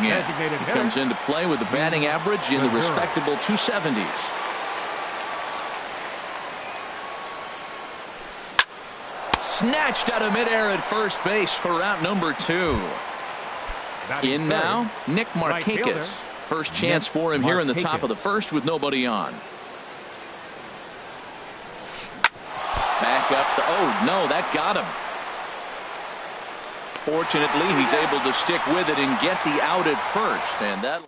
checking in. He comes into play with the batting average in the respectable 270s. Snatched out of midair at first base for out number 2. In now, Nick Markakis. First chance for him here in the top of the first with nobody on. Back up. Oh, no, that got him. Fortunately, he's able to stick with it and get the out at first. And that.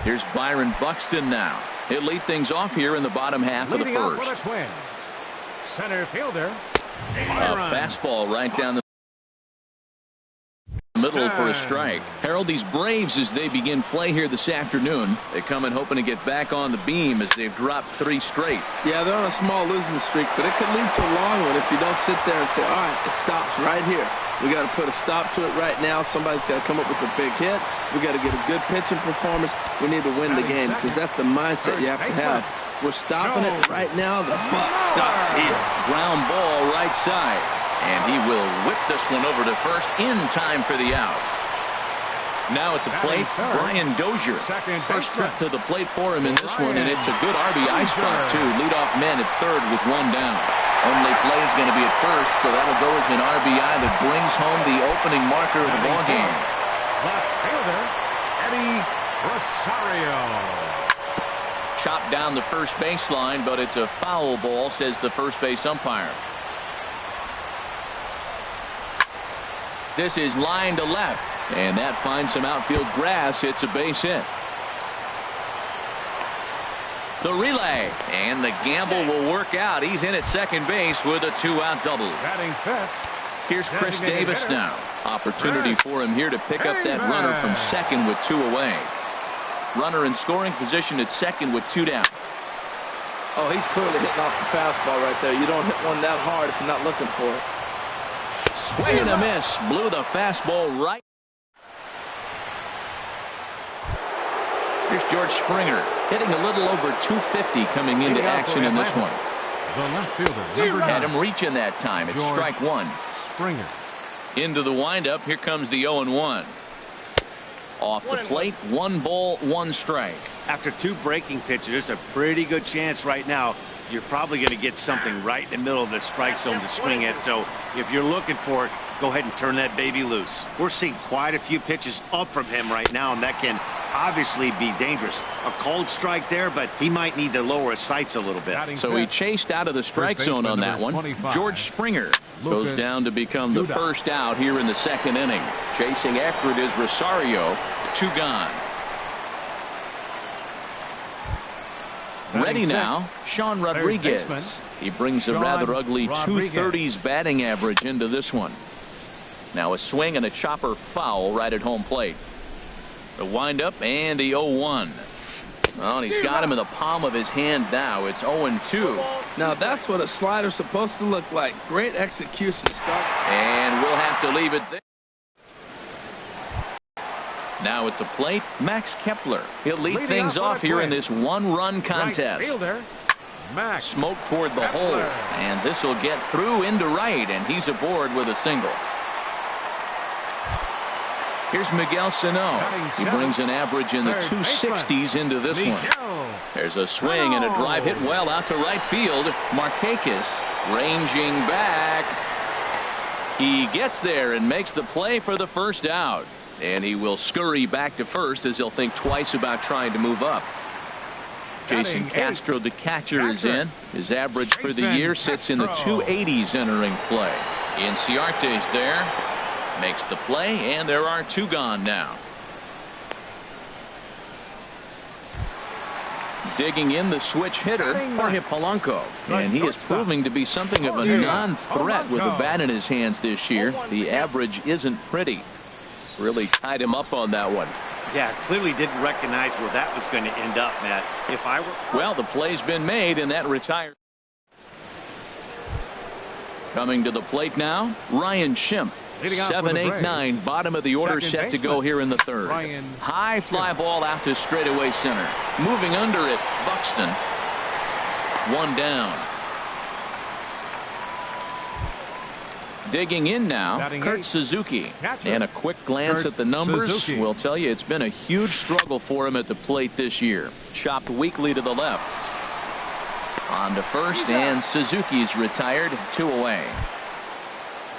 Here's Byron Buxton now. He'll lead things off here in the bottom half of the first. Center fielder. A fastball right down the middle for a strike. Harold, these Braves, as they begin play here this afternoon, they come in hoping to get back on the beam as they've dropped 3 straight. Yeah, they're on a small losing streak, but it could lead to a long one if you don't sit there and say, all right, it stops right here. We got to put a stop to it right now. Somebody's got to come up with a big hit. We got to get a good pitching performance. We need to win the game because that's the mindset you have to have. We're stopping it right now. The buck stops here. Ground ball right side. And he will whip this one over to first in time for the out. Now at the plate, Brian Dozier. First trip to the plate for him in this one, and it's a good RBI spot, too. Leadoff man at third with 1 down. Only play is going to be at first, so that'll go as an RBI that brings home the opening marker of the ballgame. Left fielder, Eddie Rosario. Chopped down the first baseline, but it's a foul ball, says the first base umpire. This is line to left, and that finds some outfield grass. It's a base hit. The relay, and the gamble will work out. He's in at second base with a 2-out double. Batting fifth. Here's Chris Davis now. Opportunity for him here to pick up that runner from second with 2 away. Runner in scoring position at second with 2 down. Oh, he's clearly hitting off the fastball right there. You don't hit one that hard if you're not looking for it. Swing and a miss. Blew the fastball right. Here's George Springer hitting a little over 250 coming into action in this one. The left fielder, Had him reaching that time. It's strike 1. Springer. Into the windup. Here comes the 0-1. Off the plate, 1 ball, 1 strike. After 2 breaking pitches, there's a pretty good chance right now you're probably going to get something right in the middle of the strike zone to swing at. So if you're looking for it, go ahead and turn that baby loose. We're seeing quite a few pitches up from him right now, and that can obviously be dangerous. A cold strike there, but he might need to lower his sights a little bit. So he chased out of the strike zone on that one. George Springer goes down to become the first out here in the second inning. Chasing after it is Rosario. 2 gone. Ready now, Sean Rodriguez. He brings a rather ugly 230s batting average into this one. Now a swing and a chopper foul right at home plate. The windup and the 0-1. Well, he's got him in the palm of his hand now. It's 0-2. Now that's what a slider's supposed to look like. Great execution start. And we'll have to leave it there. Now at the plate, Max Kepler. He'll lead things off here in this 1-run contest. Smoke toward the hole, and this will get through into right, and he's aboard with a single. Here's Miguel Sano. He brings an average in the 260s into this one. There's a swing and a drive hit well out to right field. Markakis ranging back. He gets there and makes the play for the first out. And he will scurry back to first as he'll think twice about trying to move up. Jason Castro, the catcher, is in. His average for the year sits in the 280s entering play. Inciarte's there. Makes the play, and there are 2 gone now. Digging in the switch hitter, Jorge Polanco. And he is proving to be something of a non-threat with the bat in his hands this year. The average isn't pretty. Really tied him up on that one. Yeah, clearly didn't recognize where that was going to end up, Matt. If I were... Well, the play's been made, and that retires. Coming to the plate now, Ryan Schimpf. 7-8-9, bottom of the order, set to go here in the third. High fly ball out to straightaway center. Moving under it, Buxton. 1 down. Digging in now, Batting Kurt 8. Suzuki. Catcher. And a quick glance Kurt at the numbers Suzuki. will tell you it's been a huge struggle for him at the plate this year. Chopped weakly to the left. On to first, and Suzuki's retired, 2 away.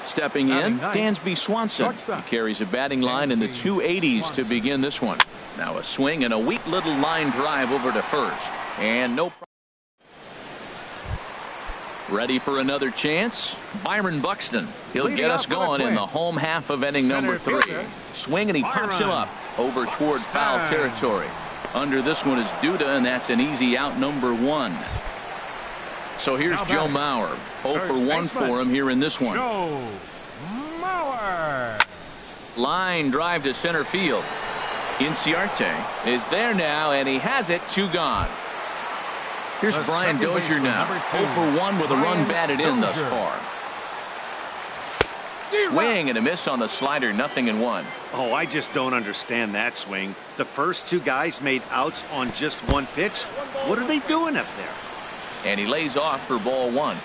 Stepping in, Dansby Swanson. He carries a batting line in the 280s to begin this one. Now a swing and a weak little line drive over to first. And no. Ready for another chance? Byron Buxton. He'll get us going in the home half of inning number 3. Swing, and he pops him up over toward foul territory. Under this one is Duda, and that's an easy out, number 1. So here's Joe Mauer. 0 for 1 for him here in this one. Joe Mauer. Line drive to center field. Inciarte is there now, and he has it. 2 gone. Here's Brian Dozier now. 0 for 1 with a run batted in thus far. Swing and a miss on the slider. 0-1. Oh, I just don't understand that swing. The first 2 guys made outs on just 1 pitch. What are they doing up there? And he lays off for ball 1.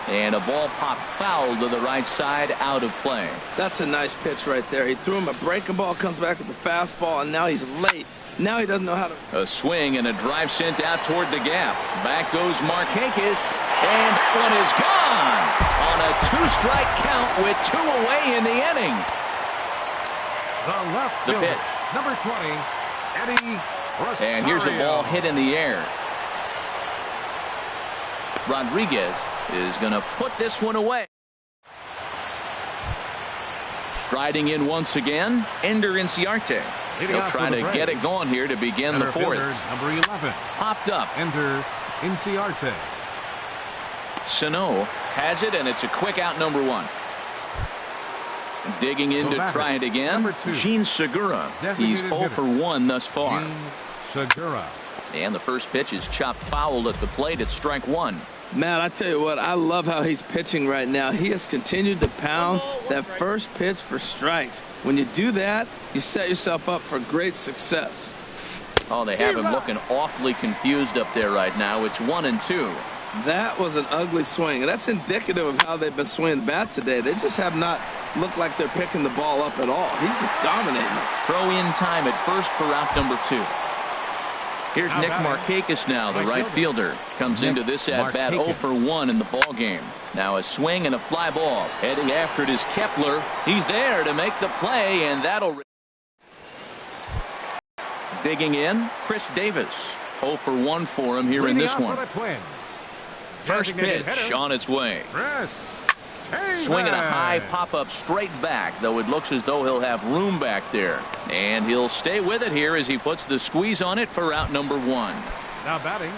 And a ball popped foul to the right side, out of play. That's a nice pitch right there. He threw him a breaking ball, comes back with the fastball, and now he's late. Now he doesn't know how to. A swing and a drive sent out toward the gap. Back goes Markakis, and that one is gone on a 2-strike count with 2 away in the inning. The left The fielder, pitch. number 20, Eddie Rosario. And here's a ball hit in the air. Rodriguez is going to put this one away. Striding in once again, Ender Inciarte. He'll try to get it going here to begin the 4th. Number 11. Popped up. Ender Inciarte. Sano has it, and it's a quick out, number 1. Digging in to try it again, Gene Segura. He's 0 for 1 thus far. Gene Segura. And the first pitch is chopped foul at the plate at strike 1. Man, I tell you what, I love how he's pitching right now. He has continued to pound that first pitch for strikes. When you do that, you set yourself up for great success. Oh, they have him looking awfully confused up there right now. It's 1-2. That was an ugly swing, and that's indicative of how they've been swinging the bat today. They just have not looked like they're picking the ball up at all. He's just dominating. Throw in time at first for out number 2. Here's Nick Markakis now, the right fielder. Comes into this at-bat 0 for 1 in the ball game. Now a swing and a fly ball. Heading after it is Kepler. He's there to make the play, and that'll. Digging in, Chris Davis. 0 for 1 for him here in this one. First pitch on its way. Swinging a high pop-up straight back, though it looks as though he'll have room back there. And he'll stay with it here as he puts the squeeze on it for out number 1. Now batting.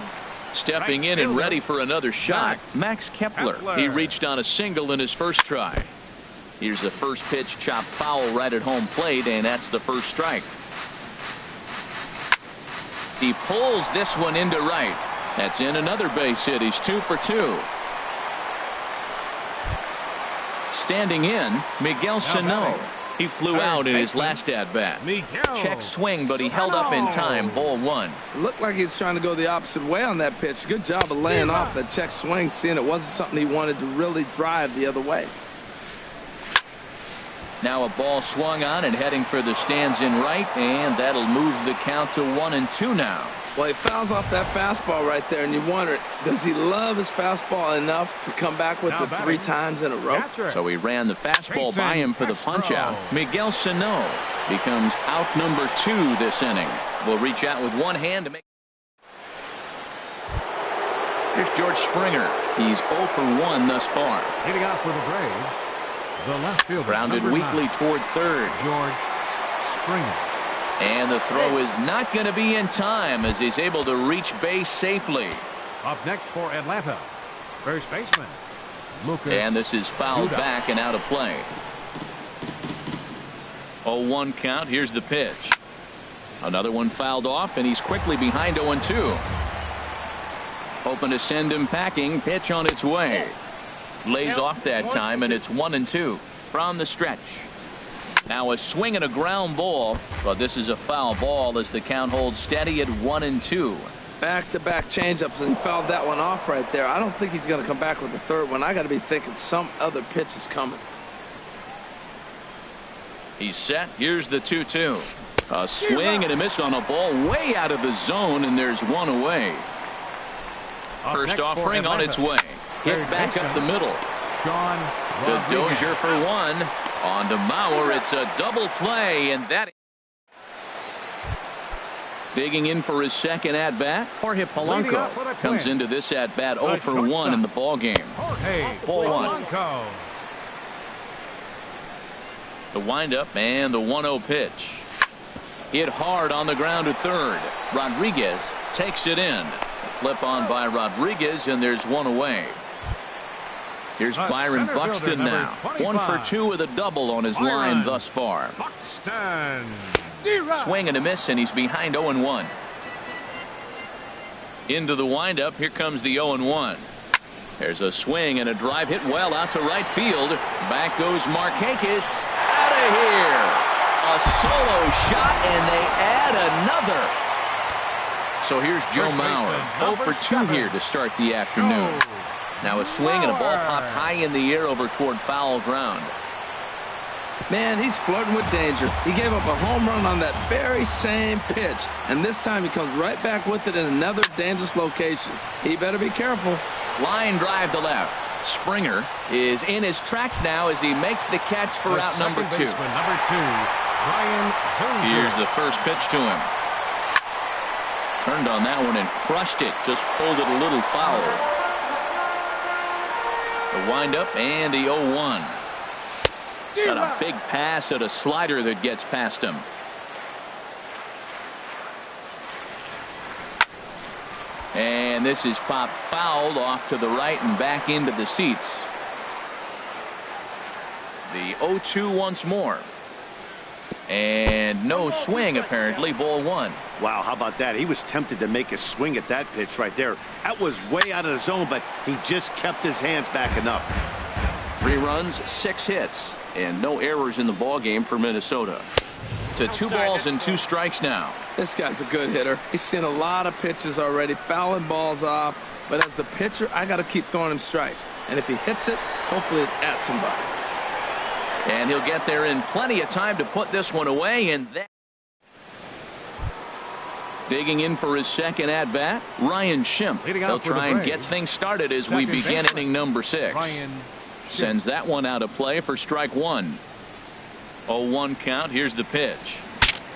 Stepping in and ready for another shot, Max Kepler. He reached on a single in his first try. Here's the first pitch, chopped foul right at home plate, and that's the first strike. He pulls this one into right. That's in another base hit. He's 2 for 2. Standing in, Miguel Sano. He flew out in his last at-bat. Check swing, but he held up in time. Ball 1. It looked like he was trying to go the opposite way on that pitch. Good job of laying off that check swing, seeing it wasn't something he wanted to really drive the other way. Now a ball swung on and heading for the stands in right, and that'll move the count to 1-2 now. Well, he fouls off that fastball right there, and you wonder, does he love his fastball enough to come back with it 3 times in a row? So he ran the fastball by him for the punch-out. Miguel Sano becomes out number 2 this inning. Will reach out with one hand to make. Here's George Springer. He's 0 for 1 thus far. Hitting out for the Braves, the left fielder. Grounded weakly toward third. George Springer. And the throw is not going to be in time as he's able to reach base safely. Up next for Atlanta, first baseman Lucas. And this is fouled back and out of play. 0-1 count. Here's the pitch. Another one fouled off, and he's quickly behind 0-2. Hoping to send him packing. Pitch on its way. Lays off that time, and it's 1-2 from the stretch. Now a swing and a ground ball, but this is a foul ball as the count holds steady at 1-2. Back-to-back changeups, and he fouled that one off right there. I don't think he's going to come back with the third one. I got to be thinking some other pitch is coming. He's set. Here's the 2-2. A swing and a miss on a ball way out of the zone, and there's one away. First offering on its way. Hit back up the middle. The Dozier for one. On to Mauer. It's a double play, and that. Digging in for his second at-bat, Jorge Polanco comes into this at-bat 0 for 1 in the ball game. Ball one. The windup and the 1-0 pitch. Hit hard on the ground to third. Rodriguez takes it in. Flip on by Rodriguez, and there's one away. Here's Byron Buxton now. 1 for 2 with a double on his line thus far. Swing and a miss, and he's behind 0-1. Into the windup. Here comes the 0-1. There's a swing and a drive hit well out to right field. Back goes Markakis. Out of here. A solo shot, and they add another. So here's Joe Mauer. 0 for 2 here to start the afternoon. Now a swing and a ball popped high in the air over toward foul ground. Man, he's flirting with danger. He gave up a home run on that very same pitch, and this time he comes right back with it in another dangerous location. He better be careful. Line drive to left. Springer is in his tracks now as he makes the catch for out number 2. Here's the first pitch to him. Turned on that one and crushed it. Just pulled it a little foul. The windup and the 0-1. Got a big pass at a slider that gets past him. And this is popped fouled off to the right and back into the seats. The 0-2 once more. And no swing, apparently. Ball one. Wow, how about that? He was tempted to make a swing at that pitch right there. That was way out of the zone, but he just kept his hands back enough. 3 runs, 6 hits, and no errors in the ball game for Minnesota. To 2 balls and 2 strikes now. This guy's a good hitter. He's seen a lot of pitches already, fouling balls off. But as the pitcher, I got to keep throwing him strikes. And if he hits it, hopefully it's at somebody. And he'll get there in plenty of time to put this one away. And that. Digging in for his second at-bat, Ryan Schimpf. He'll try and get things started as we begin inning number 6. Sends that one out of play for strike 1. 0-1 count. Here's the pitch.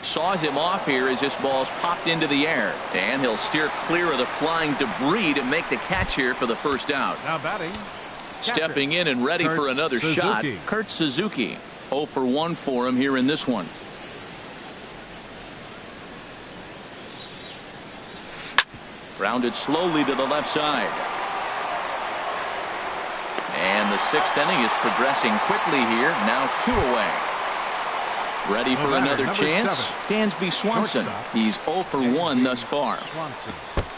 Saws him off here as this ball's popped into the air. And he'll steer clear of the flying debris to make the catch here for the first out. Now batting. Stepping in and ready for another shot, Kurt Suzuki. 0 for 1 for him here in this one. Grounded slowly to the left side. And the 6th inning is progressing quickly here. Now 2 away. Ready for another chance. Dansby Swanson. He's 0 for 1 thus far.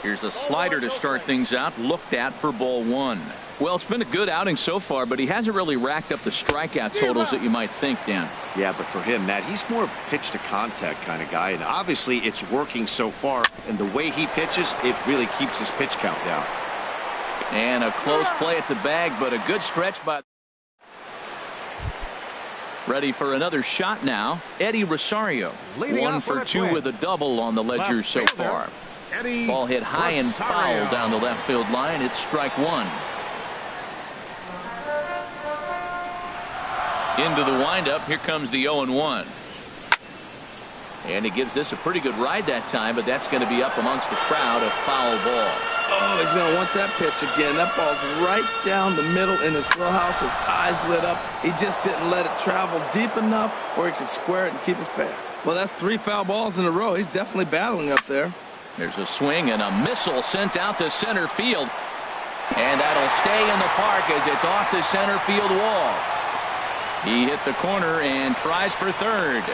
Here's a slider to start things out. Looked at for ball 1. Well, it's been a good outing so far, but he hasn't really racked up the strikeout totals that you might think, Dan. Yeah, but for him, Matt, he's more of a pitch to contact kind of guy, and obviously it's working so far. And the way he pitches, it really keeps his pitch count down. And a close play at the bag, but a good stretch by. Ready for another shot now. Eddie Rosario. 1 for 2 with a double on the ledger so far. Ball hit high and foul down the left field line. It's strike 1. Into the windup. Here comes the 0-1. And he gives this a pretty good ride that time, but that's going to be up amongst the crowd. A foul ball. Oh, he's going to want that pitch again. That ball's right down the middle in his wheelhouse. His eyes lit up. He just didn't let it travel deep enough where he could square it and keep it fair. Well, that's 3 foul balls in a row. He's definitely battling up there. There's a swing and a missile sent out to center field. And that'll stay in the park as it's off the center field wall. He hit the corner and tries for third.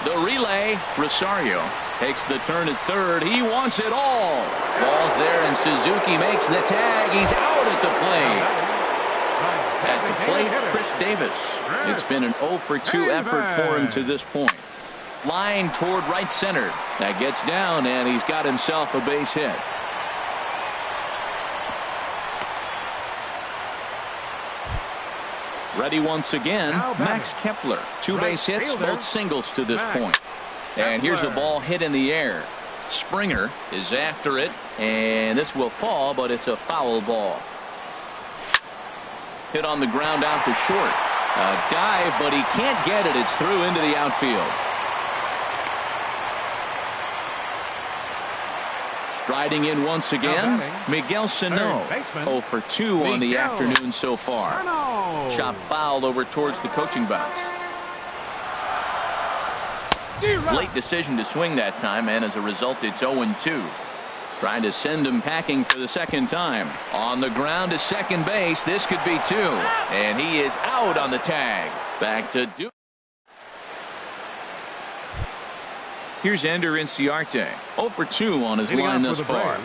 The relay, Rosario takes the turn at third. He wants it all. Ball's there and Suzuki makes the tag. He's out at the plate. At the plate, Chris Davis. It's been an 0 for 2 effort for him to this point. Line toward right center. That gets down, and he's got himself a base hit. Ready once again, Max Kepler. 2 base hits, both singles to this point. And here's a ball hit in the air. Springer is after it, and this will fall, but it's a foul ball. Hit on the ground out to short. A dive, but he can't get it. It's through into the outfield. Striding in once again, Miguel Sano. 0 for 2 on the afternoon so far. Chop foul over towards the coaching box. Late decision to swing that time, and as a result, it's 0-2. Trying to send him packing for the second time. On the ground to second base. This could be 2. And he is out on the tag. Back to do. Here's Ender Inciarte. 0 for 2 on his line thus far.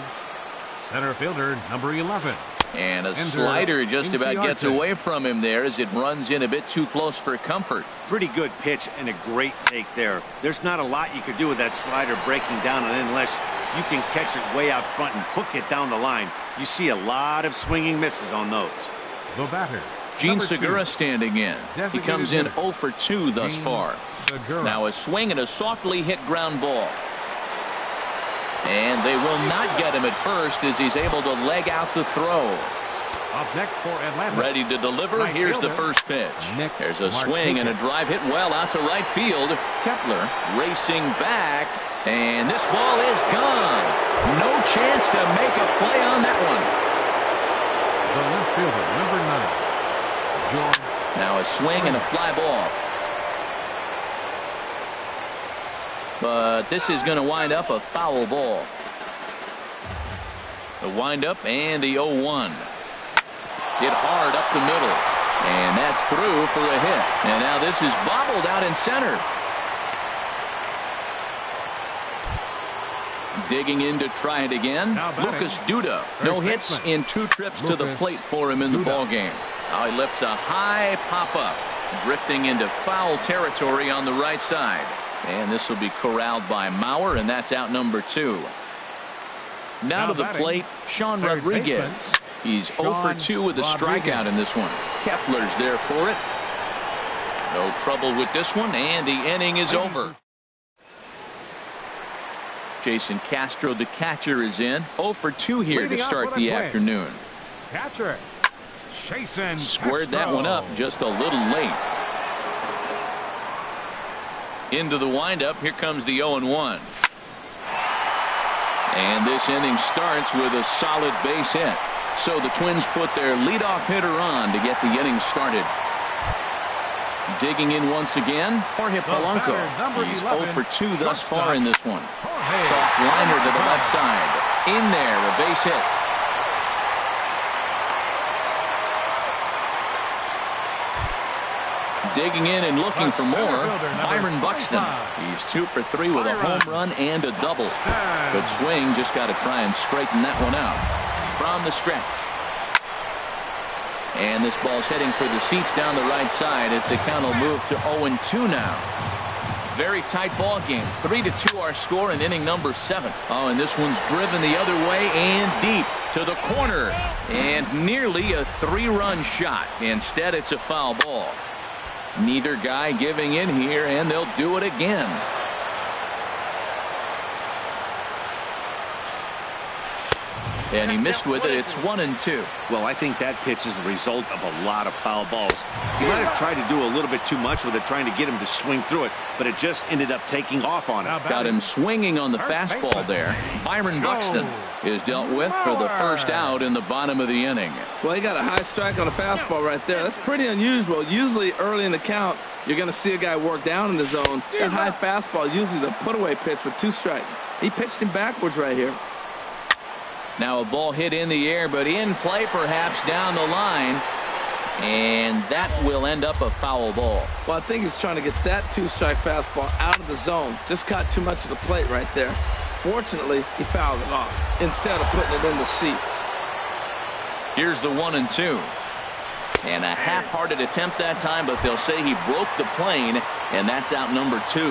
Center fielder, number 11. And a slider just about gets away from him there as it runs in a bit too close for comfort. Pretty good pitch and a great take there. There's not a lot you could do with that slider breaking down and in unless you can catch it way out front and hook it down the line. You see a lot of swinging misses on those. The batter, Gene Segura standing in. He comes in 0 for 2 thus far. Now a swing and a softly hit ground ball. And they will not get him at first as he's able to leg out the throw. Up next for Atlanta. Ready to deliver. Here's the first pitch. There's a swing and a drive hit well out to right field. Kepler racing back. And this ball is gone. No chance to make a play on that one. The left fielder, number 9. Now a swing and a fly ball. But this is going to wind up a foul ball. The windup and the 0-1. Hit hard up the middle. And that's through for a hit. And now this is bobbled out in center. Digging in to try it again. Lucas Duda. No hits in 2 trips to the plate for him in the ballgame. Now he lifts a high pop-up. Drifting into foul territory on the right side. And this will be corralled by Mauer, and that's out number 2. Now to the plate, Sean Rodriguez. He's 0 for 2 with a strikeout in this one. Kepler's there for it. No trouble with this one, and the inning is over. Jason Castro, the catcher, is in. 0 for 2 here to start the afternoon. Catcher, Jason Squared that one up just a little late. Into the windup. Here comes the 0-1. And this inning starts with a solid base hit. So the Twins put their leadoff hitter on to get the inning started. Digging in once again, Jorge Polanco. He's 0 for 2 thus far in this one. Soft liner to the left side. In there, a base hit. Digging in and looking for more, Byron Buxton. He's 2 for 3 with a home run and a double. Good swing, just got to try and straighten that one out. From the stretch. And this ball's heading for the seats down the right side as the count will move to 0-2 now. Very tight ball game. 3-2 our score in inning number 7. Oh, and this one's driven the other way and deep to the corner. And nearly a 3-run shot. Instead, it's a foul ball. Neither guy giving in here, and they'll do it again. And he missed with it. It's 1-2. Well, I think that pitch is the result of a lot of foul balls. He might have tried to do a little bit too much with it, trying to get him to swing through it, but it just ended up taking off on him. Got him swinging on the fastball there. Byron Buxton is dealt with for the first out in the bottom of the inning. Well, he got a high strike on a fastball right there. That's pretty unusual. Usually early in the count, you're going to see a guy work down in the zone. That high fastball, usually the put-away pitch with 2 strikes. He pitched him backwards right here. Now a ball hit in the air, but in play perhaps down the line. And that will end up a foul ball. Well, I think he's trying to get that 2-strike fastball out of the zone. Just caught too much of the plate right there. Fortunately, he fouled it off instead of putting it in the seats. Here's the 1-2. And a half-hearted attempt that time, but they'll say he broke the plane, and that's out number 2.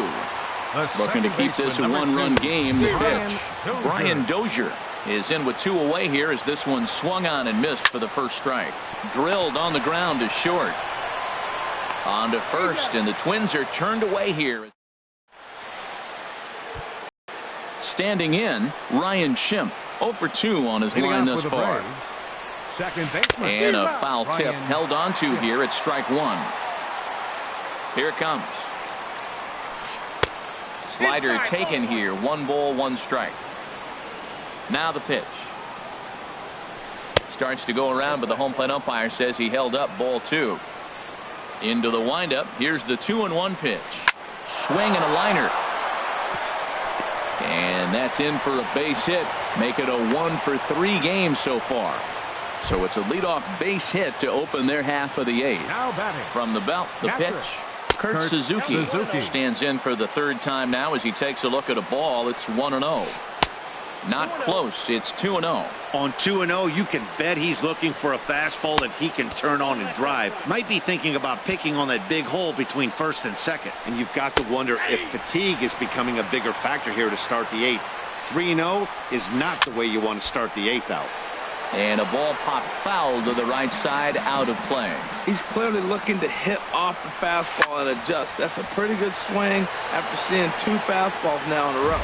Looking to keep this a one-run game. The pitch. Brian Dozier is in with 2 away here as this one swung on and missed for the first strike. Drilled on the ground is short. On to first, and the Twins are turned away here. Standing in, Ryan Schimpf, 0 for 2 on his line thus far. Second baseman. And a foul tip held onto here at strike 1. Here it comes. Slider taken here. 1 ball, 1 strike. Now the pitch. Starts to go around, but the home plate umpire says he held up. Ball 2. Into the windup. Here's the 2-1 pitch. Swing and a liner. And that's in for a base hit. Make it a 1 for 3 game so far. So it's a leadoff base hit to open their half of the 8th. Now batting. From the belt, the pitch. Kurt Suzuki stands in for the 3rd time now as he takes a look at a ball. It's 1-0. Not close. It's 2-0. On 2-0, you can bet he's looking for a fastball that he can turn on and drive. Might be thinking about picking on that big hole between first and second. And you've got to wonder if fatigue is becoming a bigger factor here to start the 8th. 3-0 is not the way you want to start the 8th out. And a ball popped foul to the right side, out of play. He's clearly looking to hit off the fastball and adjust. That's a pretty good swing after seeing 2 fastballs now in a row.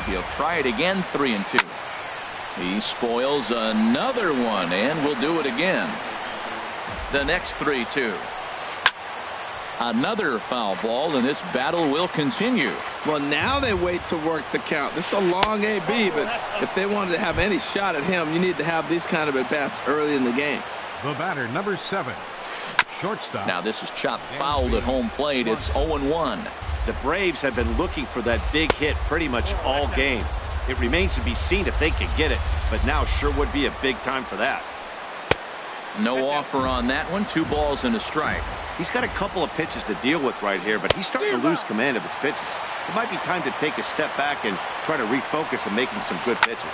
He'll try it again, 3-2. He spoils another one and will do it again. The next 3-2. Another foul ball, and this battle will continue. Well, now they wait to work the count. This is a long AB, but if they wanted to have any shot at him, you need to have these kind of at-bats early in the game. The batter, number 7, shortstop. Now this is chopped foul at home plate. It's 0-1. The Braves have been looking for that big hit pretty much all game. It remains to be seen if they can get it, but now sure would be a big time for that. No offer on that one. 2 balls and a strike. He's got a couple of pitches to deal with right here, but he's starting to lose command of his pitches. It might be time to take a step back and try to refocus on making some good pitches.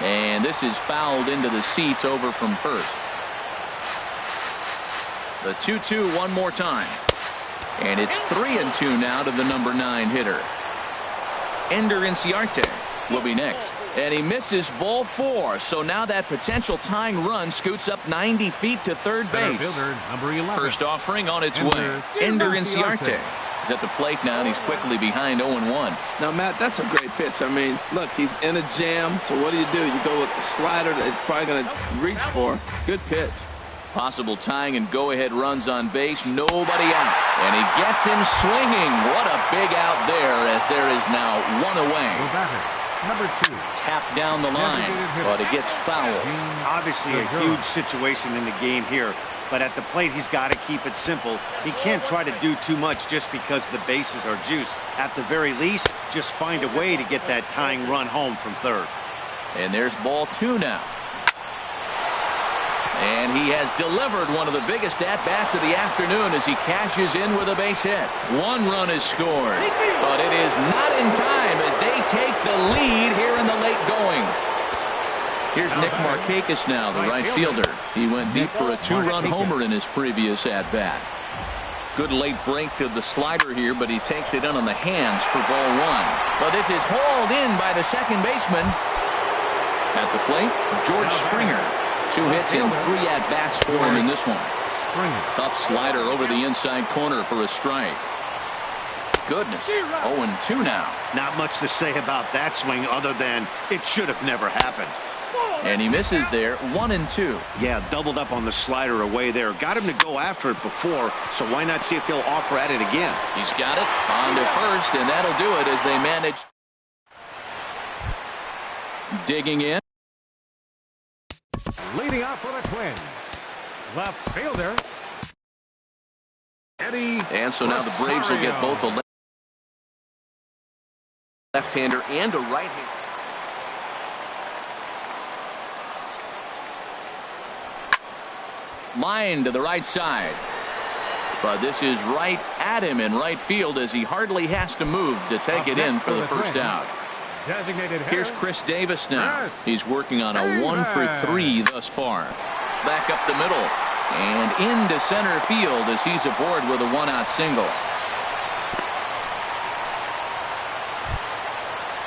And this is fouled into the seats over from first. The 2-2 one more time. And it's 3-2 now to the number 9 hitter. Ender Inciarte will be next. And he misses ball 4. So now that potential tying run scoots up 90 feet to third base. Number 11. First offering on its way. Ender Inciarte is at the plate now, and he's quickly behind 0-1. Now, Matt, that's a great pitch. I mean, look, he's in a jam. So what do? You go with the slider that he's probably going to reach for. Good pitch. Possible tying and go-ahead runs on base. Nobody out. And he gets him swinging. What a big out there, as there is now 1 away. The batter, number 2. Tapped down the line, but it gets fouled. Obviously a huge situation in the game here, but at the plate he's got to keep it simple. He can't try to do too much just because the bases are juiced. At the very least, just find a way to get that tying run home from third. And there's ball 2 now. And he has delivered one of the biggest at-bats of the afternoon as he cashes in with a base hit. 1 run is scored, but it is not in time as they take the lead here in the late going. Here's Nick Markakis now, the right fielder. He went deep for a 2-run homer in his previous at-bat. Good late break to the slider here, but he takes it in on the hands for ball 1. But this is hauled in by the second baseman. At the plate, George Springer. 2 hits and 3 at-bats for him in this one. Tough slider over the inside corner for a strike. Goodness, 0-2 now. Not much to say about that swing other than it should have never happened. And he misses there, 1-2. Yeah, doubled up on the slider away there. Got him to go after it before, so why not see if he'll offer at it again? He's got it on to first, and that'll do it as they manage. Digging in. Leading off for the Twins, left fielder Eddie. And so now the Braves will get both a left-hander and a right-hander. Line to the right side. But this is right at him in right field as he hardly has to move to take it in for the first out. Here's Chris Davis now. He's working on a 1 for 3 thus far. Back up the middle and into center field as he's aboard with a 1-out single.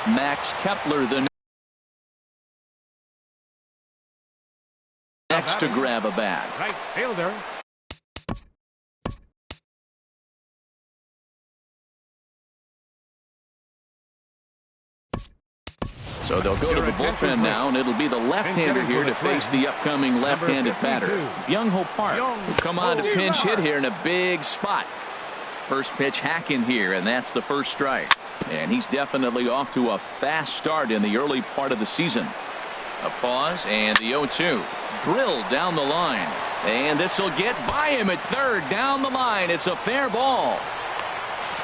Max Kepler, the next to grab a bat. Right fielder. So they'll go to the bullpen now, and it'll be the left-hander here to face the upcoming left-handed batter. Byung-Ho Park will come on to pinch hit here in a big spot. First pitch hack in here, and that's the first strike. And he's definitely off to a fast start in the early part of the season. A pause, and the 0-2. Drilled down the line. And this will get by him at third. Down the line. It's a fair ball.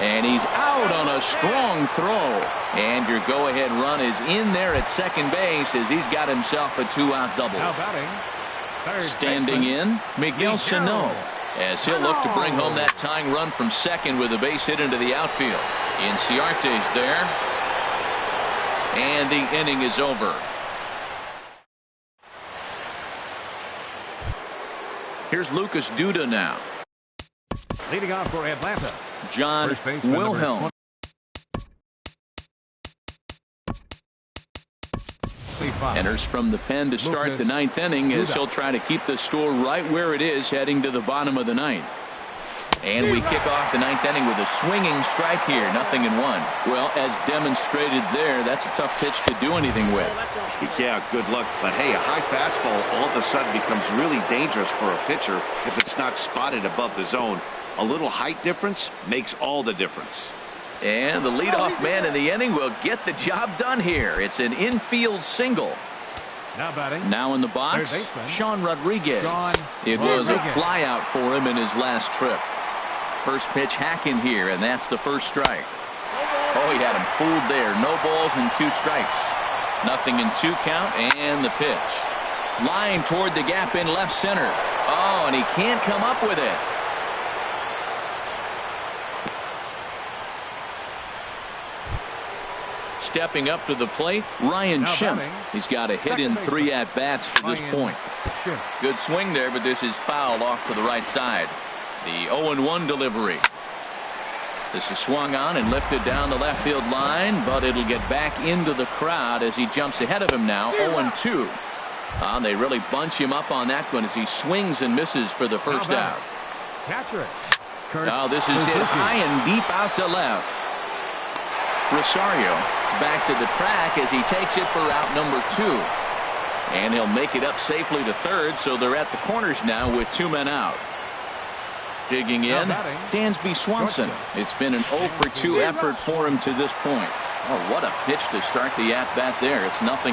And he's out on a strong throw. And your go-ahead run is in there at second base as he's got himself a two-out double. Now batting, Standing in, Miguel Sano, as he'll look to bring home that tying run from second with a base hit into the outfield. Inciarte's there. And the inning is over. Here's Lucas Duda now. Leading off for Atlanta, John Wilhelm. Enters from the pen to start the ninth inning as he'll try to keep the score right where it is heading to the bottom of the ninth. And we kick off the ninth inning with a swinging strike here. 0-1. Well, as demonstrated there, that's a tough pitch to do anything with. Yeah, good luck. But hey, a high fastball all of a sudden becomes really dangerous for a pitcher if it's not spotted above the zone. A little height difference makes all the difference. And the leadoff man in the inning will get the job done here. It's an infield single. now batting, Now in the box, Sean Rodriguez. It was a flyout for him in his last trip. First pitch hack in here, and that's the first strike. Oh, he had him fooled there. No balls and 2 strikes. 0-2 count, and the pitch. Line toward the gap in left center. Oh, and he can't come up with it. Stepping up to the plate, Ryan Schimpf. He's got a hit in 3 at-bats to this point. Good swing there, but this is foul off to the right side. The 0-1 delivery. This is swung on and lifted down the left field line, but it'll get back into the crowd as he jumps ahead of him now. 0-2. They really bunch him up on that one as he swings and misses for the first out. Now this is hit high and deep out to left. Rosario back to the track as he takes it for out number 2. And he'll make it up safely to third, so they're at the corners now with 2 men out. Digging in, Dansby Swanson. It's been an 0-for-2 effort for him to this point. Oh, what a pitch to start the at-bat there. It's 0-1.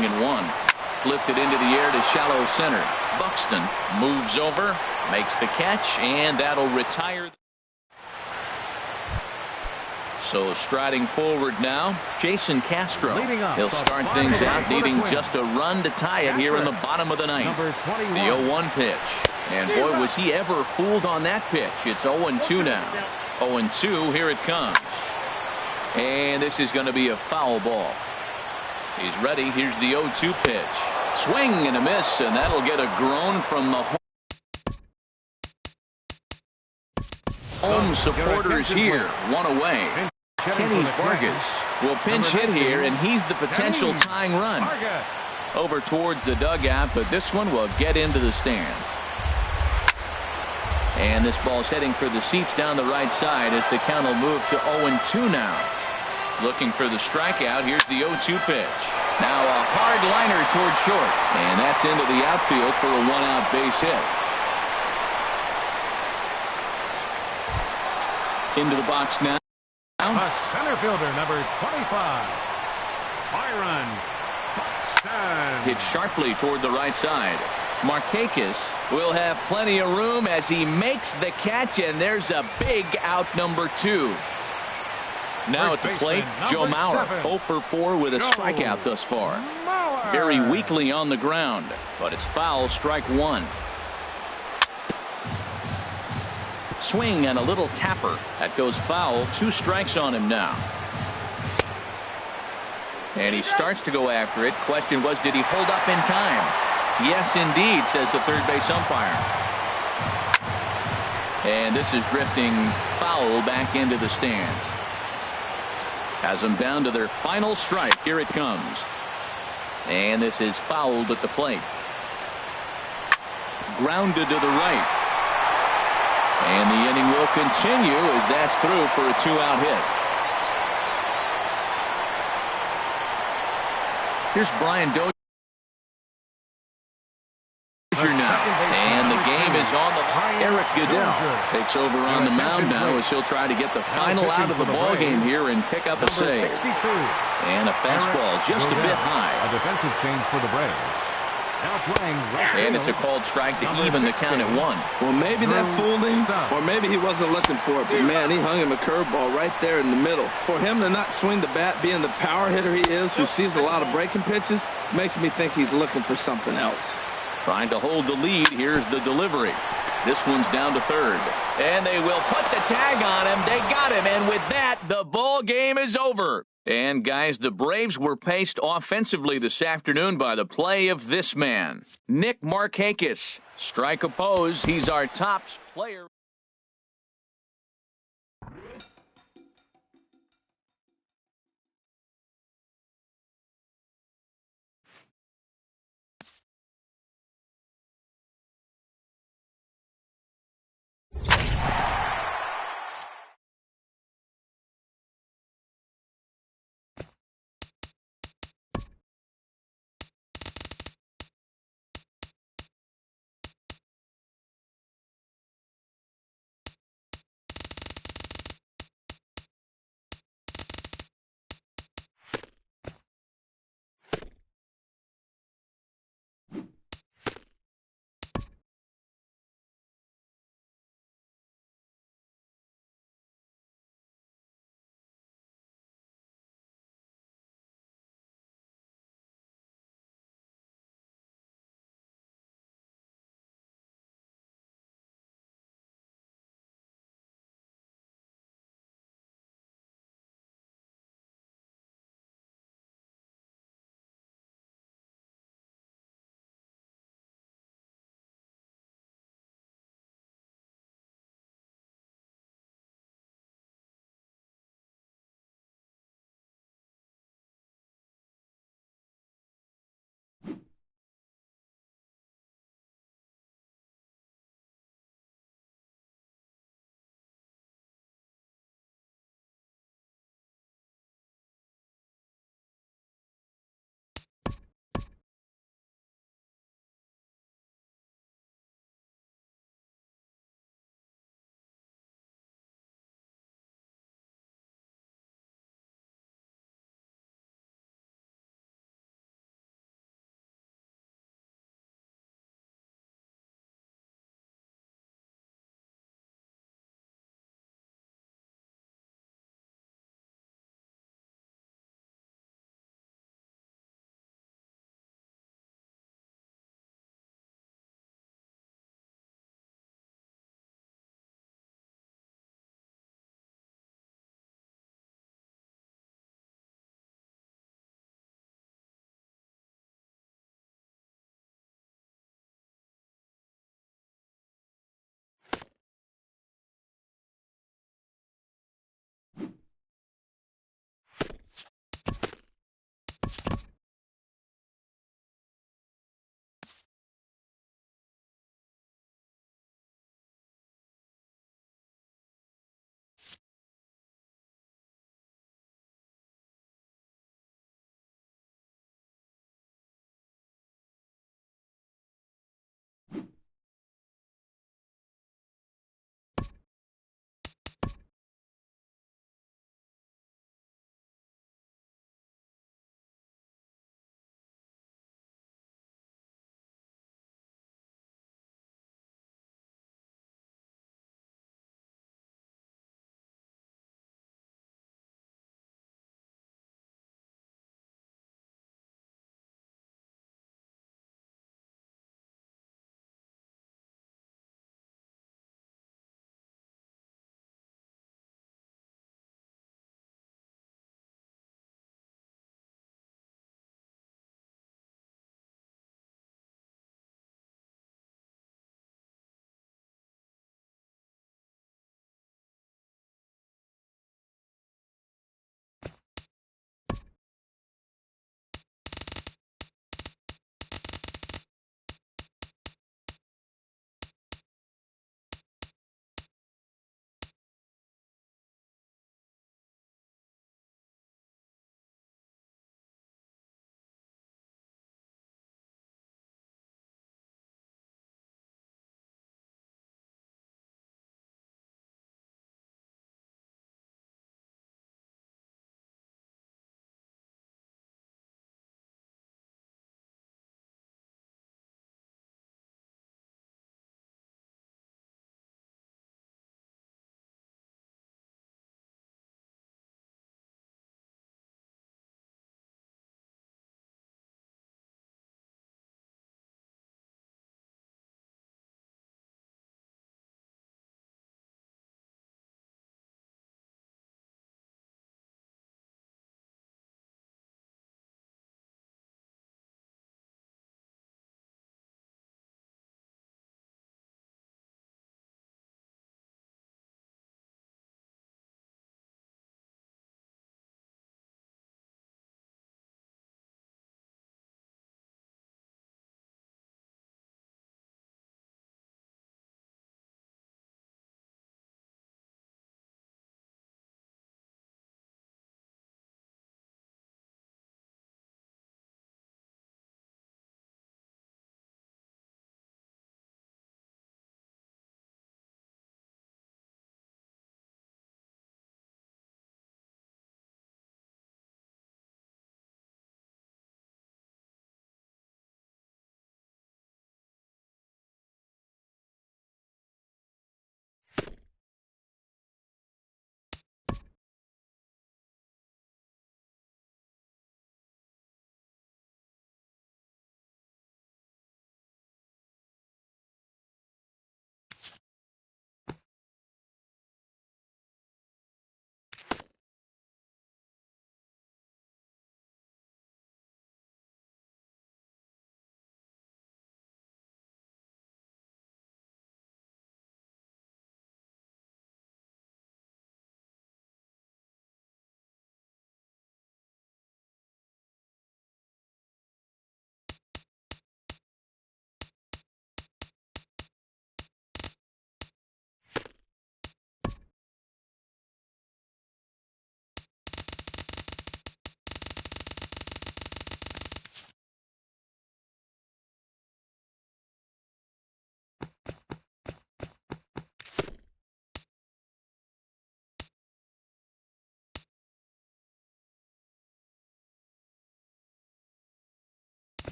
Lifted into the air to shallow center. Buxton moves over, makes the catch, and that'll retire. So striding forward now, Jason Castro. He'll start things out needing just a run to tie it here in the bottom of the ninth. The 0-1 pitch. And boy, was he ever fooled on that pitch. It's 0-2 now. 0-2, here it comes. And this is going to be a foul ball. He's ready. Here's the 0-2 pitch. Swing and a miss, and that'll get a groan from the home supporters here. 1 away. Kenny Vargas will pinch hit here, and he's the potential tying run. Over towards the dugout, but this one will get into the stands. And this ball's heading for the seats down the right side as the count will move to 0-2 now. Looking for the strikeout. Here's the 0-2 pitch. Now a hard liner toward short. And that's into the outfield for a 1-out base hit. Into the box now. A center fielder, number 25, Byron Buxton. Hit sharply toward the right side. Markakis will have plenty of room as he makes the catch, and there's a big out number 2. Now at the plate, Joe Mauer, 0-for-4 with a strikeout thus far. Very weakly on the ground, but it's foul, strike 1. Swing and a little tapper. That goes foul. 2 strikes on him now. And he starts to go after it. Question was, did he hold up in time? Yes, indeed, says the third base umpire. And this is drifting foul back into the stands. Has them down to their final strike. Here it comes. And this is fouled at the plate. Grounded to the right. And the inning will continue as that's through for a 2-out hit. Here's Brian Dozier now. And the game is on the line. Eric Goodell takes over on the mound now as he'll try to get the final out of the ball game here and pick up a save. And a fastball just a bit high. A defensive change for the Braves. Now playing right and it's a called strike to even the count at 1. Well, maybe that fooled him, or maybe he wasn't looking for it. But, man, he hung him a curveball right there in the middle. For him to not swing the bat, being the power hitter he is, who sees a lot of breaking pitches, makes me think he's looking for something else. Trying to hold the lead. Here's the delivery. This one's down to third. And they will put the tag on him. They got him. And with that, the ball game is over. And, guys, the Braves were paced offensively this afternoon by the play of this man, Nick Markakis. Strike opposed. He's our top player.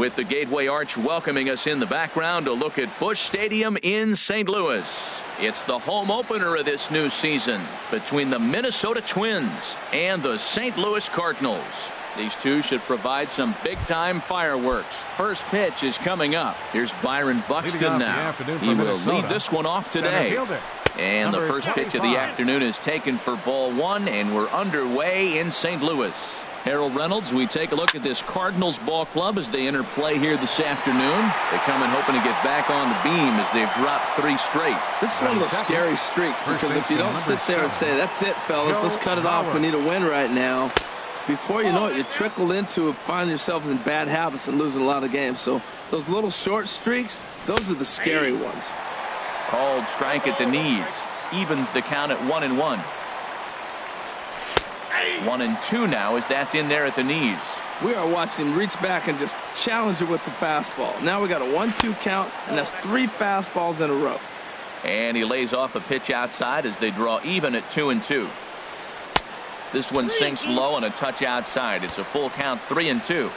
With the Gateway Arch welcoming us in the background, a look at Busch Stadium in St. Louis. It's the home opener of this new season between the Minnesota Twins and the St. Louis Cardinals. These two should provide some big-time fireworks. First pitch is coming up. Here's Byron Buxton now. He will lead this one off today. And the first pitch of the afternoon is taken for ball one, and we're underway in St. Louis. Harold Reynolds, we take a look at this Cardinals ball club as they enter play here this afternoon. They come in hoping to get back on the beam as they've dropped 3 straight. This is one of those scary streaks because if you don't sit there and say, that's it, fellas, let's cut it off, we need a win right now, before you know it, you trickle into finding yourself in bad habits and losing a lot of games. So those little short streaks, those are the scary ones. Called strike at the knees. Evens the count at 1-1. 1-2 now as that's in there at the knees. We are watching him reach back and just challenge it with the fastball. Now we got a 1-2 count, and that's 3 fastballs in a row. And he lays off a pitch outside as they draw even at 2-2. This one sinks low and a touch outside. It's a full count, 3-2.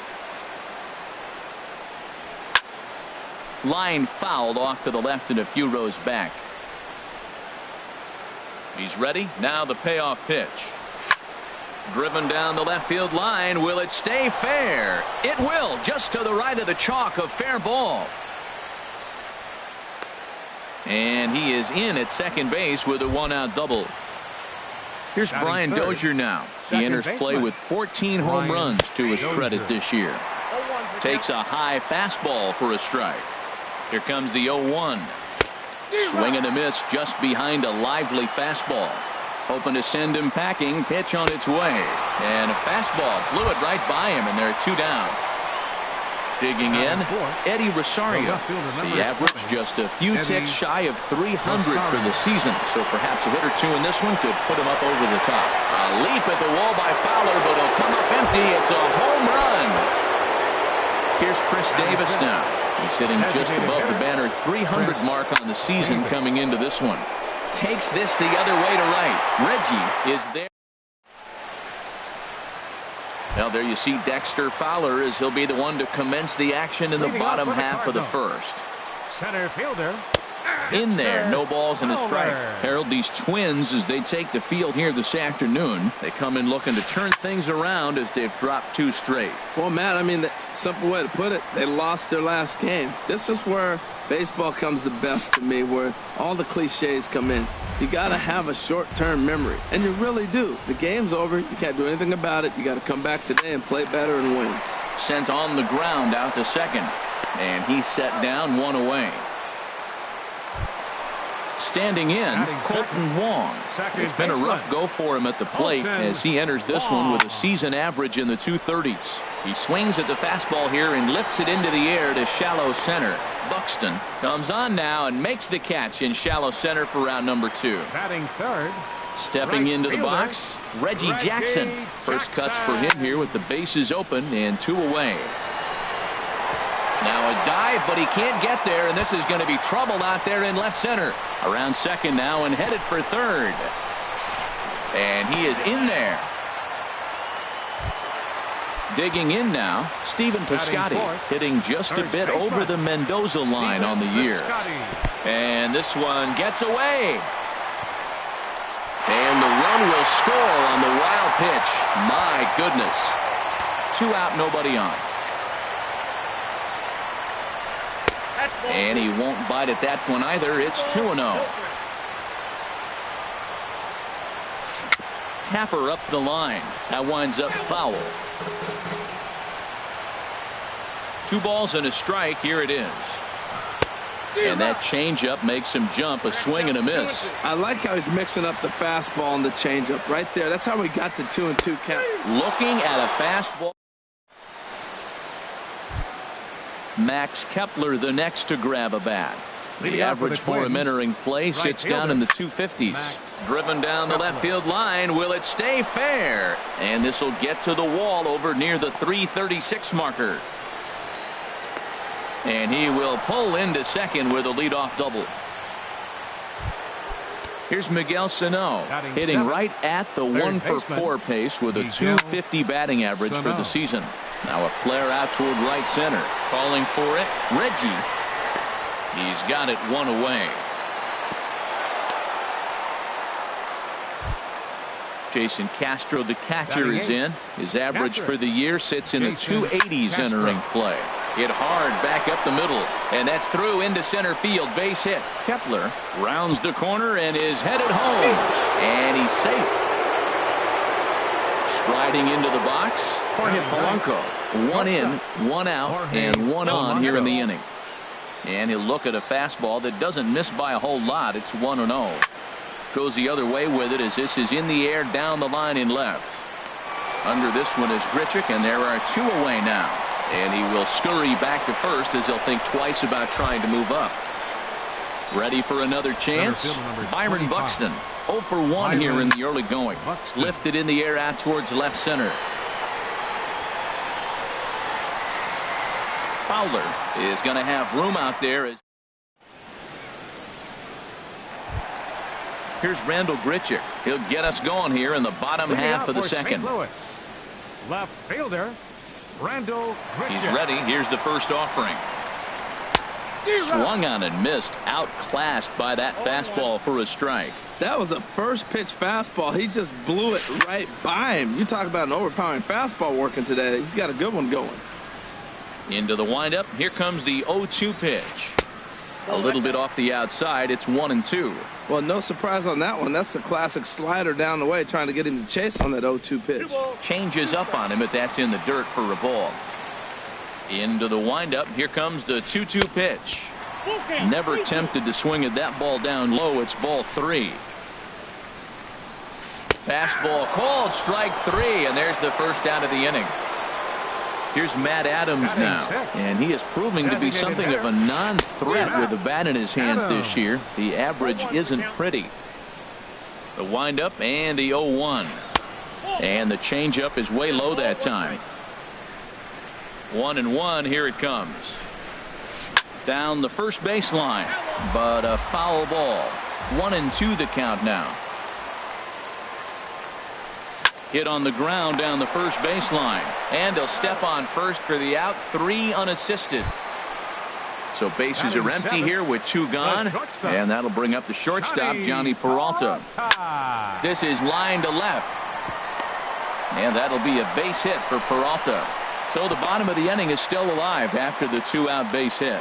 Line fouled off to the left and a few rows back. He's ready. Now the payoff pitch. Driven down the left field line. Will it stay fair? It will, just to the right of the chalk, a fair ball. And he is in at second base with a 1-out double. Here's Brian Dozier now. He enters play with 14 home runs to his credit this year. Takes a high fastball for a strike. Here comes the 0-1. Swing and a miss just behind a lively fastball. Hoping to send him packing. Pitch on its way. And a fastball blew it right by him, and there are 2 down. Digging in, Eddie Rosario. The average just a few ticks shy of 300 for the season. So perhaps a hit or 2 in this one could put him up over the top. A leap at the wall by Fowler, but he'll come up empty. It's a home run. Here's Chris Davis now. He's hitting just above the banner 300 mark on the season coming into this one. Takes this the other way to right. Reggie is there. Now there you see Dexter Fowler as he'll be the one to commence the action in the bottom half of the first. Center fielder. In there, no balls and a strike. Harold, these Twins, as they take the field here this afternoon, they come in looking to turn things around as they've dropped 2 straight. Well, Matt, I mean, the simple way to put it, they lost their last game. This is where baseball comes the best to me, where all the cliches come in. You got to have a short-term memory, and you really do. The game's over. You can't do anything about it. You got to come back today and play better and win. Sent on the ground out to second, and he's set down 1 away. Standing in, Colton Wong. It's been a rough go for him at the plate as he enters this one with a season average in the 230s. He swings at the fastball here and lifts it into the air to shallow center. Buxton comes on now and makes the catch in shallow center for round number 2. Batting third. Stepping into the box, Reggie Jackson. First cuts for him here with the bases open and 2 away. Now a dive, but he can't get there, and this is going to be trouble out there in left center. Around second now and headed for third. And he is in there. Digging in now, Stephen Piscotty, hitting just a bit over the Mendoza line on the year. And this one gets away. And the run will score on the wild pitch. My goodness. 2 out, nobody on. And he won't bite at that one either. It's 2-0. Tapper up the line. That winds up foul. 2 balls and a strike. Here it is. And that changeup makes him jump. A swing and a miss. I like how he's mixing up the fastball and the changeup right there. That's how we got the 2-2 count. Looking at a fastball. Max Kepler the next to grab a bat. The average for him entering play sits down in the 250s. Driven down the left field line. Will it stay fair? And this will get to the wall over near the 336 marker. And he will pull into second with a leadoff double. Here's Miguel Sano hitting right at the 1-for-4 pace with a 250 batting average for the season. Now a flare out toward right center. Calling for it, Reggie. He's got it one away. Jason Castro, the catcher, is in. His average for the year sits in the 280s entering play. Hit hard back up the middle, and that's through into center field. Base hit. Kepler rounds the corner and is headed home, and he's safe. Striding into the box, Jorge Polanco. One in, one out, and one on here in the inning. And he'll look at a fastball that doesn't miss by a whole lot. It's 1-0. Goes the other way with it as this is in the air down the line in left. Under this one is Grichuk, and there are two away now. And he will scurry back to first as he'll think twice about trying to move up. Ready for another chance? Byron Buxton. 0 for 1 here in the early going. Lifted in the air out towards left center. Fowler is going to have room out there. Here's Randall Grichuk. He'll get us going here in the bottom half of the second. Left fielder, Randall Grichuk. He's ready. Here's the first offering. Swung on and missed. Outclassed by that fastball for a strike. That was a first pitch fastball. He just blew it right by him. You talk about an overpowering fastball working today. He's got a good one going. Into the windup. Here comes the 0-2 pitch. A little bit off the outside. It's 1-2. Well, no surprise on that one. That's the classic slider down the way, trying to get him to chase on that 0-2 pitch. Changes up on him, but that's in the dirt for a ball. Into the windup. Here comes the 2-2 pitch. Never tempted to swing at that ball down low. It's ball 3. Fastball called, strike 3, and there's the first out of the inning. Here's Matt Adams now, and he is proving to be something of a non-threat with the bat in his hands this year. The average isn't pretty. The windup and the 0-1. And the changeup is way low that time. 1-1, here it comes. Down the first baseline, but a foul ball. 1-2 the count now. Hit on the ground down the first baseline, and he'll step on first for the out. 3 unassisted. So bases are empty here with 2 gone, and that'll bring up the shortstop, Johnny Peralta. This is line to left, and that'll be a base hit for Peralta. So the bottom of the inning is still alive after the 2-out base hit.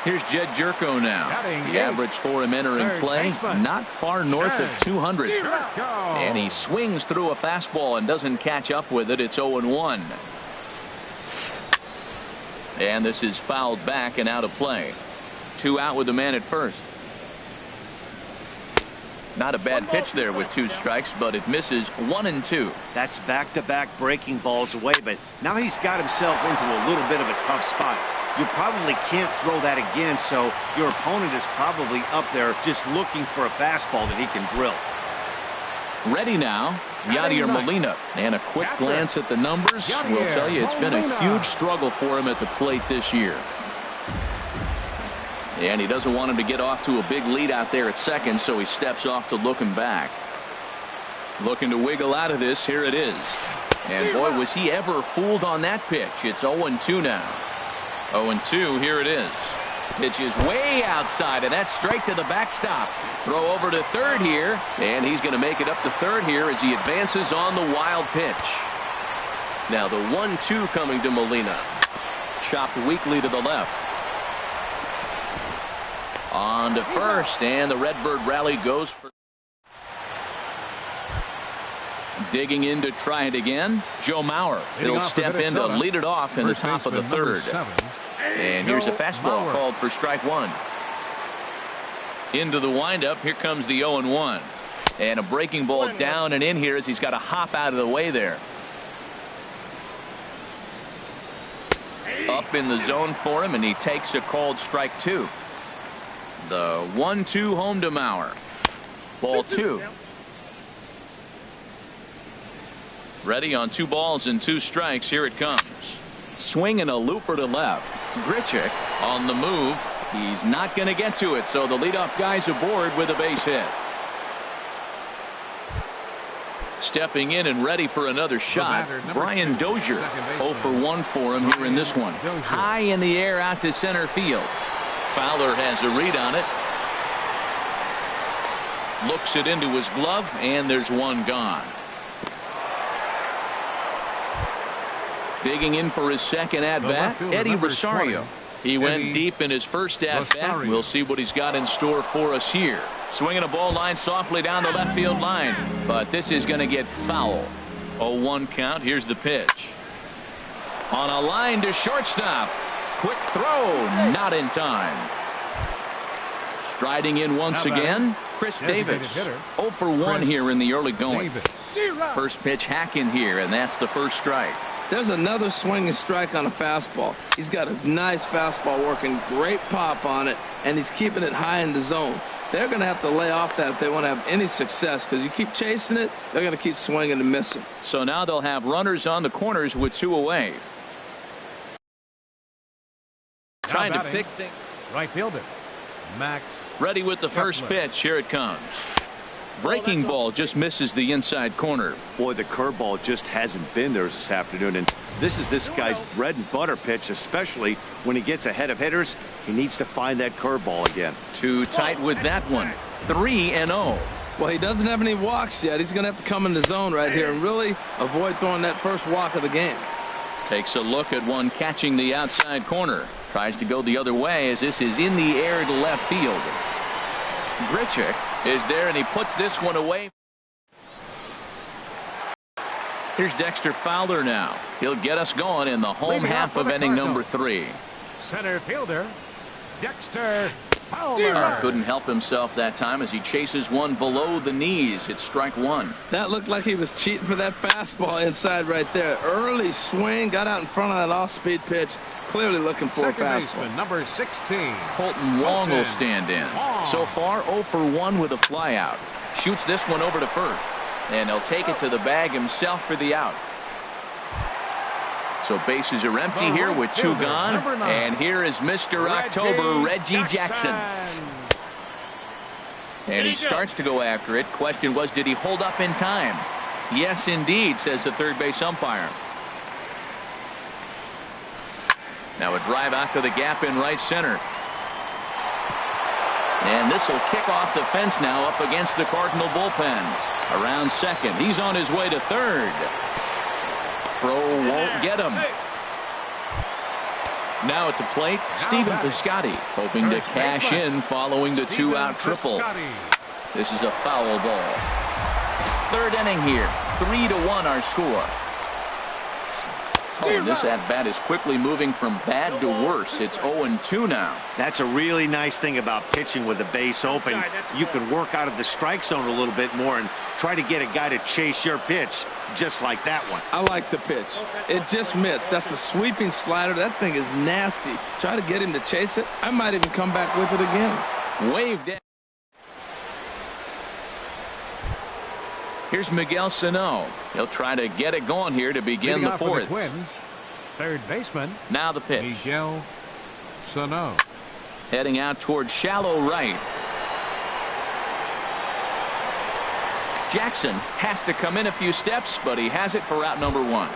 Here's Jed Jerko now. The average for him entering play, not far north of 200. And he swings through a fastball and doesn't catch up with it. It's 0-1. And this is fouled back and out of play. 2 out with the man at first. Not a bad pitch there with 2 strikes, but it misses. 1-2. That's back-to-back breaking balls away, but now he's got himself into a little bit of a tough spot. You probably can't throw that again, so your opponent is probably up there just looking for a fastball that he can drill. Ready now, Yadier Molina. And a quick glance at the numbers will tell you it's been a huge struggle for him at the plate this year. And he doesn't want him to get off to a big lead out there at second, so he steps off to look him back. Looking to wiggle out of this. Here it is. And boy, was he ever fooled on that pitch. It's 0-2 now. 0-2, here it is. Pitch is way outside, and that's straight to the backstop. Throw over to third here, and he's going to make it up to third here as he advances on the wild pitch. Now the 1-2 coming to Molina. Chopped weakly to the left. On to first, and the Redbird rally goes for. Digging in to try it again, Joe Mauer. He'll step in to lead it off in the top of the third. And here's a fastball called for strike 1. Into the windup. Here comes the 0-1. And a breaking ball down and in here as he's got to hop out of the way there. Up in the zone for him, and he takes a called strike 2. The 1-2 home to Mauer. Ball 2. Ready on 2 balls and 2 strikes. Here it comes. Swing and a looper to left. Grichuk on the move. He's not going to get to it, so the leadoff guy's aboard with a base hit. Stepping in and ready for another shot, Brian Dozier. 0 for 1 for him here in this one. High in the air out to center field. Fowler has a read on it. Looks it into his glove, and there's one gone. Digging in for his second at-bat, Eddie Rosario. He went deep in his first at-bat. We'll see what he's got in store for us here. Swinging a ball line softly down the left field line, but this is going to get foul. 0-1 count. Here's the pitch. On a line to shortstop. Quick throw, not in time. Striding in once again, Chris Davis. 0 for 1 here in the early going. First pitch hacking here, and that's the first strike. There's another swinging strike on a fastball. He's got a nice fastball working, great pop on it, and he's keeping it high in the zone. They're going to have to lay off that if they want to have any success, because you keep chasing it, they're going to keep swinging and missing. So now they'll have runners on the corners with 2 away. Trying to pick things. Right fielder, Max. Ready with the first pitch. Here it comes. Breaking ball just misses the inside corner. Boy, the curveball just hasn't been there this afternoon, and this is this guy's bread and butter pitch, especially when he gets ahead of hitters. He needs to find that curveball again. Too tight with that one. 3-0. Well, he doesn't have any walks yet. He's going to have to come in the zone right here and really avoid throwing that first walk of the game. Takes a look at one catching the outside corner. Tries to go the other way as this is in the air to left field. Grichuk is there, and he puts this one away. Here's Dexter Fowler now. He'll get us going in the home half of inning number 3. Center fielder, Dexter Fowler. Couldn't help himself that time as he chases one below the knees. It's strike 1. That looked like he was cheating for that fastball inside right there. Early swing, got out in front of that off-speed pitch. Clearly looking for a fastball. Baseman, number 16. Colton Wong will stand in. So far 0 for 1 with a flyout. Shoots this one over to first, and he'll take it to the bag himself for the out. So bases are empty here with 2 gone, and here is Mr. October, Reggie Jackson. And he starts to go after it. Question was, did he hold up in time? Yes, indeed, says the third base umpire. Now a drive out to the gap in right center. And this will kick off the fence now up against the Cardinal bullpen. Around second. He's on his way to third. Throw won't get him. Now at the plate, Stephen Piscotty hoping to cash in following the 2-out triple. This is a foul ball. Third inning here. 3-1 our score. Oh, and this at-bat is quickly moving from bad to worse. It's 0-2 now. That's a really nice thing about pitching with the base open. You can work out of the strike zone a little bit more and try to get a guy to chase your pitch, just like that one. I like the pitch. It just missed. That's a sweeping slider. That thing is nasty. Try to get him to chase it. I might even come back with it again. Waved in. Here's Miguel Sano. He'll try to get it going here to begin the 4th. Third baseman. Now the pitch. Miguel Sano. Heading out towards shallow right. Jackson has to come in a few steps, but he has it for out number 1.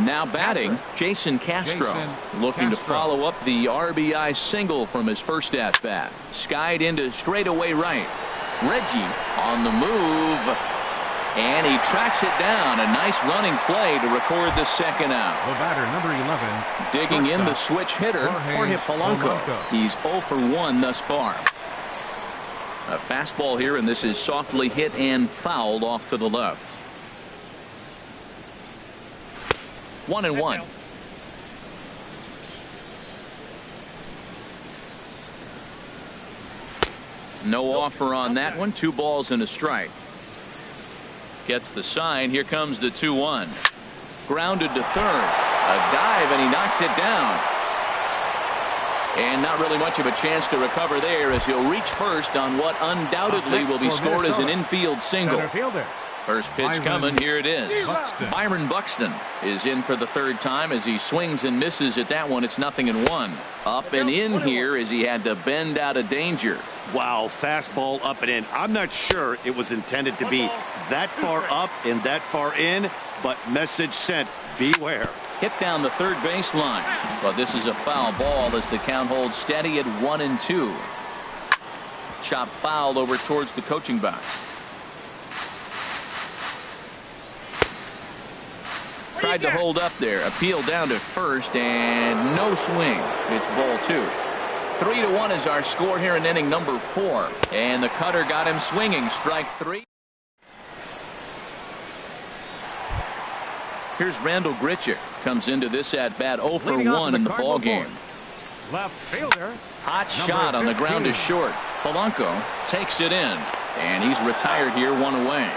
Now batting, Jason Castro. Looking to follow up the RBI single from his first at-bat. Skied into straightaway right. Reggie on the move, and he tracks it down. A nice running play to record the second out. The batter, number 11. Digging in the switch hitter, Jorge Polanco. He's 0 for 1 thus far. A fastball here, and this is softly hit and fouled off to the left. 1-1. No offer on that one. 2 balls and a strike. Gets the sign. Here comes the 2-1. Grounded to third. A dive, and he knocks it down. And not really much of a chance to recover there as he'll reach first on what undoubtedly will be scored as an infield single. First pitch coming. Here it is. Byron Buxton is in for the third time as he swings and misses at that one. It's 0-1. Up and in here as he had to bend out of danger. Wow, fastball up and in. I'm not sure it was intended to be that far up and that far in, but message sent. Beware. Hit down the third baseline. But this is a foul ball as the count holds steady at 1-2. Chop foul over towards the coaching box. Tried to hold up there. Appeal down to first and no swing. It's ball 2. 3-1 is our score here in inning number 4. And the cutter got him swinging. Strike 3. Here's Randall Grichuk. Comes into this at bat 0 for 1 in the ball game. Left fielder. Hot shot on the ground to short. Polanco takes it in. And he's retired here, 1 away.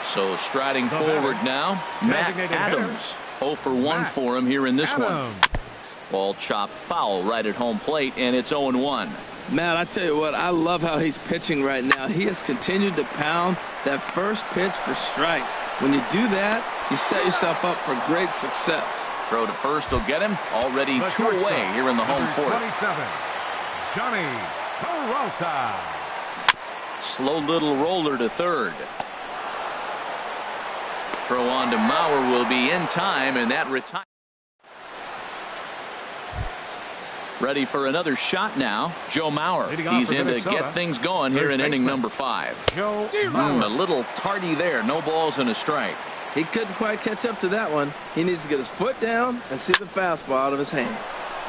So striding forward now, Matt Adams. 0 for 1 for him here in this one. Ball chopped foul right at home plate, and it's 0-1. Matt, I tell you what, I love how he's pitching right now. He has continued to pound that first pitch for strikes. When you do that, you set yourself up for great success. Throw to first will get him. Already 2 away here in the home fourth. 27, Johnny Peralta. Slow little roller to third. Throw on to Mauer will be in time, and that retires. Ready for another shot now. Joe Mauer. He's in to get things going here in inning number 5. A little tardy there. No balls and a strike. He couldn't quite catch up to that one. He needs to get his foot down and see the fastball out of his hand.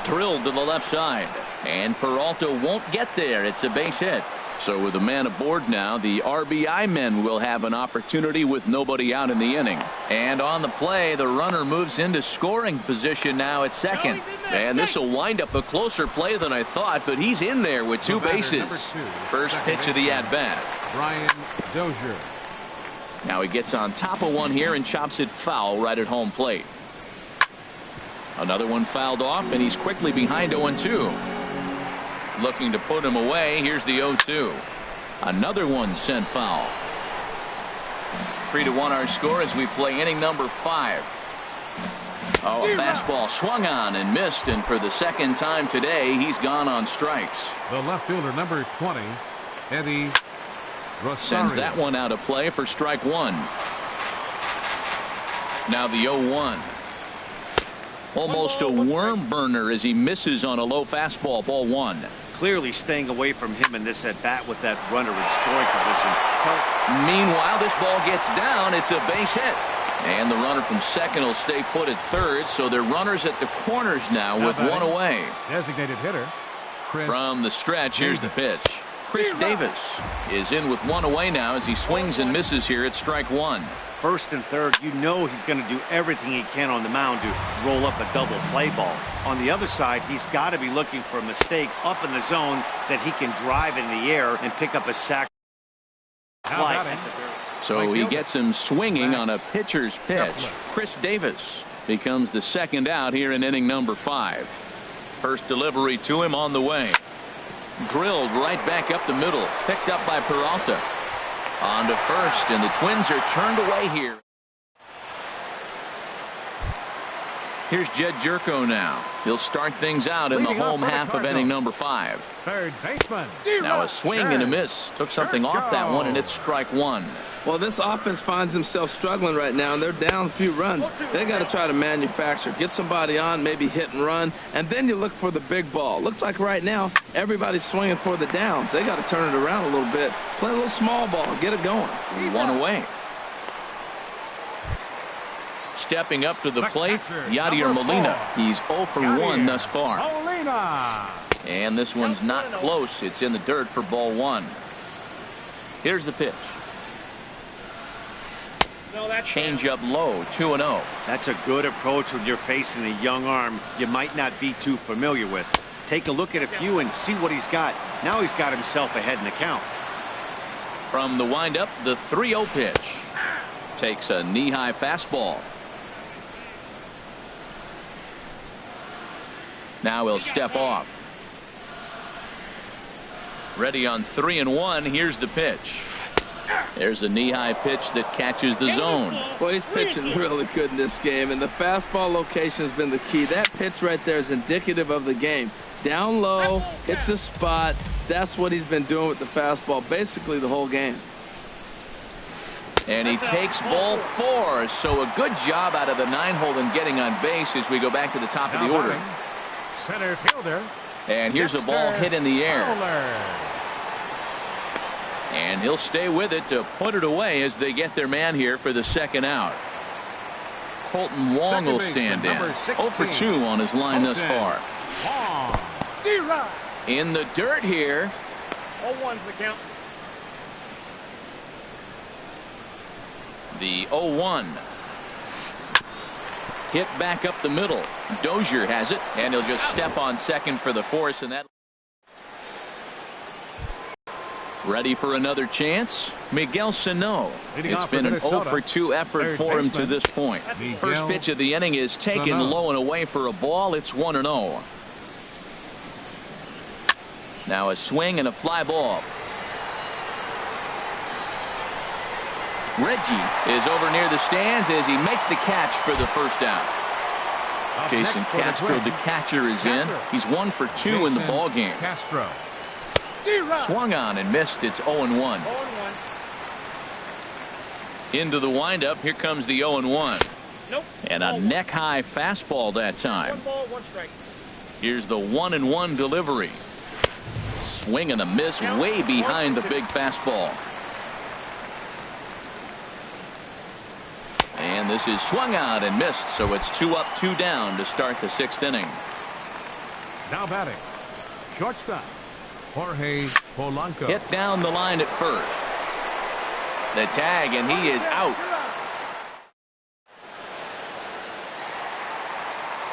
Drilled to the left side. And Peralta won't get there. It's a base hit. So with a man aboard now, the RBI men will have an opportunity with nobody out in the inning. And on the play, the runner moves into scoring position now at second. And this will wind up a closer play than I thought, but he's in there with 2 bases. First pitch of the at-bat. Brian Dozier. Now he gets on top of one here and chops it foul right at home plate. Another one fouled off, and he's quickly behind 0-2. Looking to put him away. Here's the 0-2. Another one sent foul. 3-1 our score as we play inning number 5. Oh, a fastball swung on and missed, and for the second time today, he's gone on strikes. The left fielder, number 20, Eddie Rosario. Sends that one out of play for strike 1. Now the 0-1. Almost a worm burner as he misses on a low fastball. Ball 1. Clearly staying away from him in this at bat with that runner in scoring position. Meanwhile, this ball gets down. It's a base hit. And the runner from second will stay put at third. So they're runners at the corners now with 1 away. Designated hitter. From the stretch, here's the pitch. Chris Davis is in with 1 away now as he swings and misses here at strike 1. First and third, you know he's going to do everything he can on the mound to roll up a double play ball. On the other side, he's got to be looking for a mistake up in the zone that he can drive in the air and pick up a sac fly. So he gets him swinging on a pitcher's pitch. Chris Davis becomes the second out here in inning number 5. First delivery to him on the way. Drilled right back up the middle. Picked up by Peralta. On to first, and the Twins are turned away here. Here's Jed Jerko now. He'll start things out in the home half of inning number 5. Third baseman. Now a swing and a miss. Took something off that one, and it's strike 1. Well, this offense finds themselves struggling right now, and they're down a few runs. They got to try to manufacture, get somebody on, maybe hit and run, and then you look for the big ball. Looks like right now everybody's swinging for the downs. They got to turn it around a little bit, play a little small ball, get it going. 1 away. Stepping up to the plate, Yadier Molina. He's 0 for 1 thus far. And this one's not close. It's in the dirt for ball 1. Here's the pitch. Change up low, 2-0. That's a good approach when you're facing a young arm you might not be too familiar with. Take a look at a few and see what he's got. Now he's got himself ahead in the count. From the windup, the 3-0 pitch. Takes a knee-high fastball. Now he'll step off. Ready on 3-1. Here's the pitch. There's a knee-high pitch that catches the zone. Well, he's pitching really good in this game, and the fastball location has been the key. That pitch right there is indicative of the game. Down low, hits a spot. That's what he's been doing with the fastball basically the whole game. And he takes ball 4. So a good job out of the 9-hole in getting on base as we go back to the top of the order. Center fielder. And here's a ball hit in the air. And he'll stay with it to put it away as they get their man here for the second out. Colton Wong will stand in. 0 for 2 on his line thus far. In the dirt here. 0-1's the count. The 0-1. Hit back up the middle. Dozier has it, and he'll just step on second for the force, and that. Ready for another chance? Miguel Sano. It's been an 0 for 2 effort for him to this point. First pitch of the inning is taken low and away for a ball. It's 1-0. Now a swing and a fly ball. Reggie is over near the stands as he makes the catch for the first out. Jason Castro, the catcher, is in. He's 1 for 2 in the ball game. Castro. Swung on and missed. It's 0-1. Into the windup. Here comes the 0-1. And a neck-high fastball that time. Here's the 1-1 delivery. Swing and a miss way behind the big fastball. And this is swung out and missed, so it's 2 up, 2 down to start the 6th inning. Now batting. Shortstop. Jorge Polanco. Hit down the line at first. The tag, and he is out.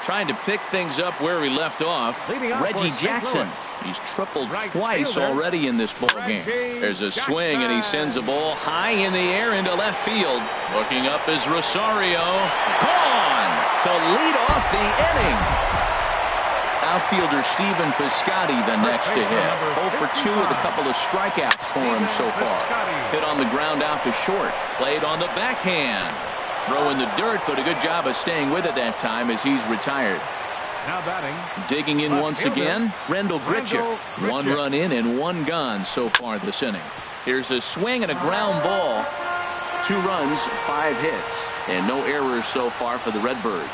Trying to pick things up where he left off. Reggie Jackson. He's tripled twice already in this ball game. There's a swing, and he sends a ball high in the air into left field. Looking up is Rosario. Gone to lead off the inning. Outfielder Steven Piscotty the next to hit. 0 for 2 with a couple of strikeouts for him so far. Hit on the ground out to short. Played on the backhand. Throw in the dirt, but a good job of staying with it that time as he's retired. Now batting. Digging in once again, Rendell Grichuk. 1 run in and 1 gone so far this inning. Here's a swing and a ground ball. 2 runs, 5 hits, and no errors so far for the Redbirds.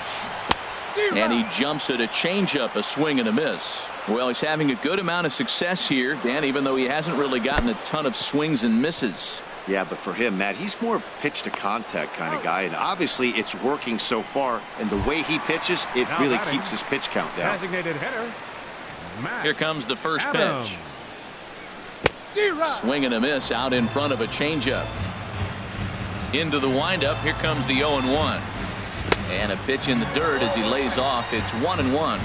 And he jumps at a changeup, a swing and a miss. Well, he's having a good amount of success here, Dan, even though he hasn't really gotten a ton of swings and misses. Yeah, but for him, Matt, he's more pitch to contact kind of guy, and obviously it's working so far, and the way he pitches, it now really batting. keeps his pitch count down. Designated hitter. Matt Here comes the first Adams. pitch. Swing and a miss out in front of a changeup. Into the windup. Here comes the 0-1. And a pitch in the dirt as he lays off. It's 1-1.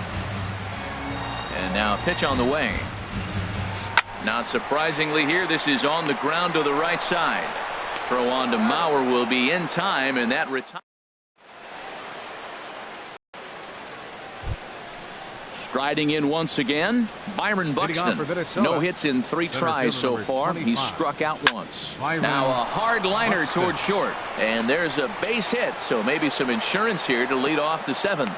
And now a pitch on the way. Not surprisingly here, this is on the ground to the right side. Throw on to Mauer will be in time, and that retires. Striding in once again, Byron Buxton. No hits in 3 tries so far. He's struck out once. Now a hard liner towards short. And there's a base hit, so maybe some insurance here to lead off the 7th.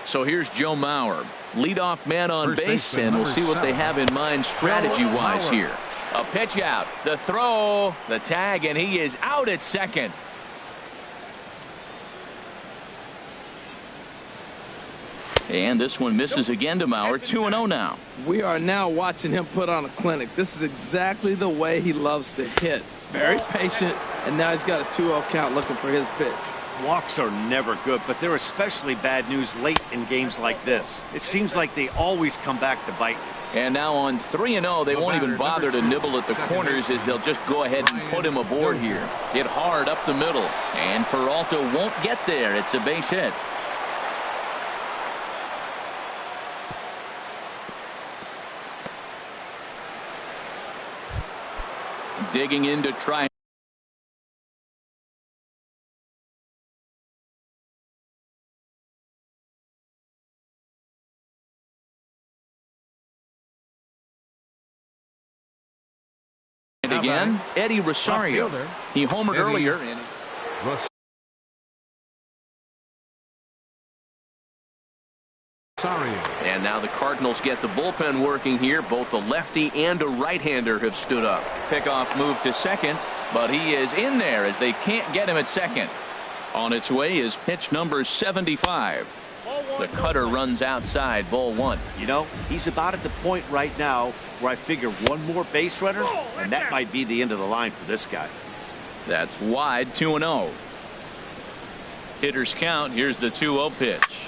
So here's Joe Mauer, leadoff man on base, and we'll see what they have in mind strategy-wise here. A pitch out, the throw, the tag, and he is out at second. And this one misses again to Mauer. 2-0 now. We are now watching him put on a clinic. This is exactly the way he loves to hit. Very patient, and now he's got a 2-0 count looking for his pitch. Walks are never good, but they're especially bad news late in games like this. It seems like they always come back to bite. And now on 3-0, they won't even bother to nibble at the corners as they'll just go ahead and put him aboard here. Hit hard up the middle, and Peralta won't get there. It's a base hit. Digging in to try. again, Eddie Rosario. He homered earlier. And now the Cardinals get the bullpen working here. Both a lefty and a right-hander have stood up. Pickoff move to second, but he is in there as they can't get him at second. On its way is pitch number 75. The cutter runs outside, ball one. You know, he's about at the point right now where I figure one more base runner, and that might be the end of the line for this guy. That's wide, 2-0. Hitters count. Here's the 2-0 pitch.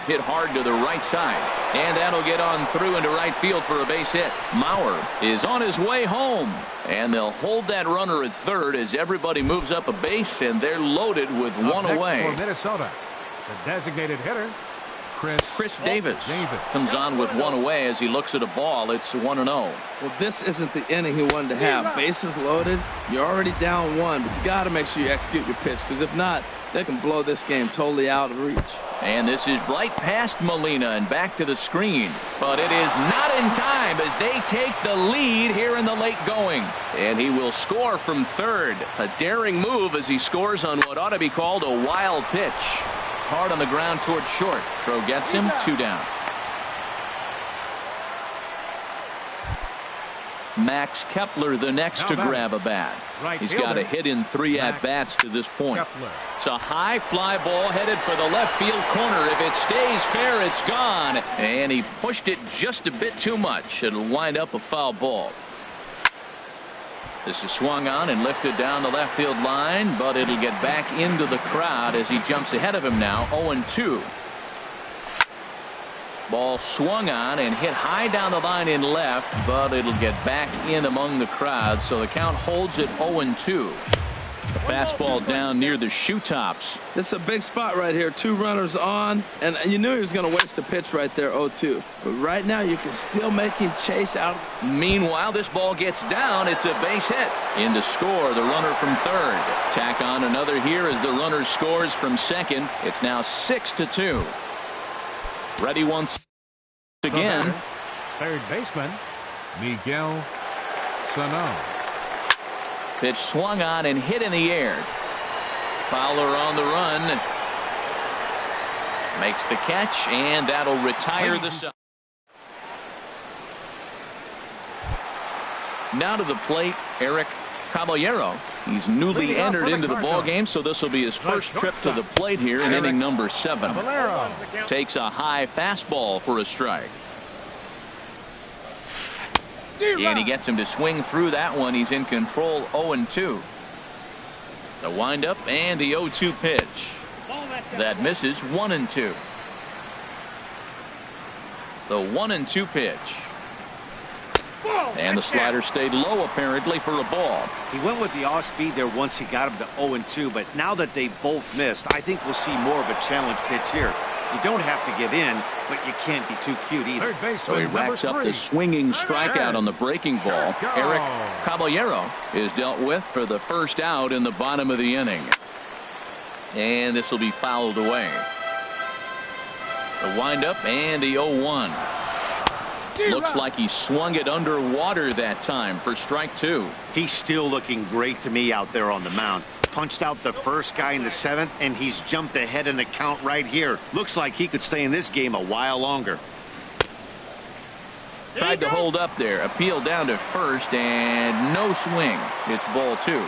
Hit hard to the right side, and that'll get on through into right field for a base hit. Mauer is on his way home, and they'll hold that runner at third as everybody moves up a base, and they're loaded with one away. For Minnesota, the designated hitter, Chris Davis comes on with one away as he looks at a ball. It's 1-0. Well, this isn't the inning he wanted to have. Bases loaded. You're already down one, but you got to make sure you execute your pitch, because if not, they can blow this game totally out of reach. And this is right past Molina and back to the screen. But it is not in time as they take the lead here in the late going. And he will score from third. A daring move as he scores on what ought to be called a wild pitch. Hard on the ground towards short. Throw gets him, 2 down. Max Kepler the next to grab a bat. He's got a hit in 3 at-bats to this point. It's a high fly ball headed for the left field corner. If it stays fair, it's gone. And he pushed it just a bit too much. It'll wind up a foul ball. This is swung on and lifted down the left field line, but it'll get back into the crowd as he jumps ahead of him now, 0-2. Ball swung on and hit high down the line in left, but it'll get back in among the crowd, so the count holds at 0-2. The fastball down near the shoe tops. This is a big spot right here. 2 runners on, and you knew he was going to waste a pitch right there, 0-2. But right now you can still make him chase out. Meanwhile, this ball gets down. It's a base hit. In to score, the runner from third. Tack on another here as the runner scores from second. It's now 6-2. Ready once again. Third baseman, Miguel Sano. Pitch swung on and hit in the air. Fowler on the run. Makes the catch, and that'll retire the side. Now to the plate, Eric Caballero. He's newly entered into the ball game, so this will be his first trip to the plate here in inning number 7. Takes a high fastball for a strike. And he gets him to swing through that one. He's in control, 0-2. The windup and the 0-2 pitch. That misses, 1-2. The 1-2 pitch. And the slider stayed low apparently for a ball. He went with the off speed there once he got him to 0-2, but now that they both missed, I think we'll see more of a challenge pitch here. You don't have to give in, but you can't be too cute either. So he racks up the swinging strikeout on the breaking ball. Eric Caballero is dealt with for the first out in the bottom of the inning. And this will be fouled away. The windup and the 0-1. Looks like he swung it underwater that time for strike 2. He's still looking great to me out there on the mound. Punched out the first guy in the 7th, and he's jumped ahead in the count right here. Looks like he could stay in this game a while longer. Tried to hold up there. Appeal down to first, and no swing. It's ball 2.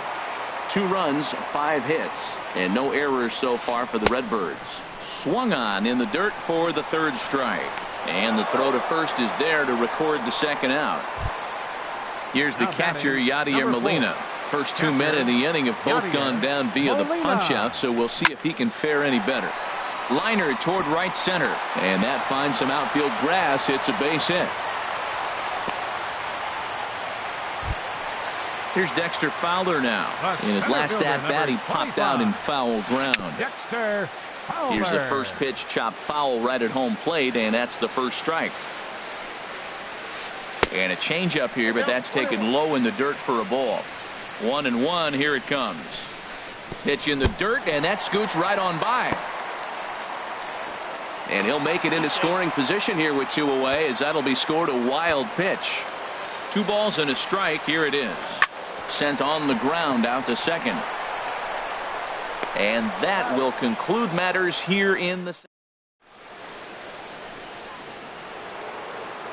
2 runs, 5 hits, and no errors so far for the Redbirds. Swung on in the dirt for the 3rd strike. And the throw to first is there to record the 2nd out. Here's the catcher, Yadier Molina. First 2 men in the inning have both gone down via the punch-out, so we'll see if he can fare any better. Liner toward right center, and that finds some outfield grass. It's a base hit. Here's Dexter Fowler now. In his last at-bat, he popped out in foul ground. Dexter Fowler. Here's the first pitch, chopped foul right at home plate, and that's the first strike. And a changeup here, but that's taken low in the dirt for a ball. 1-1. Here it comes. Pitch in the dirt, and that scoots right on by. And he'll make it into scoring position here with 2 away, as that'll be scored a wild pitch. 2 balls and a strike. Here it is. sent on the ground out to second. And that will conclude matters here in the.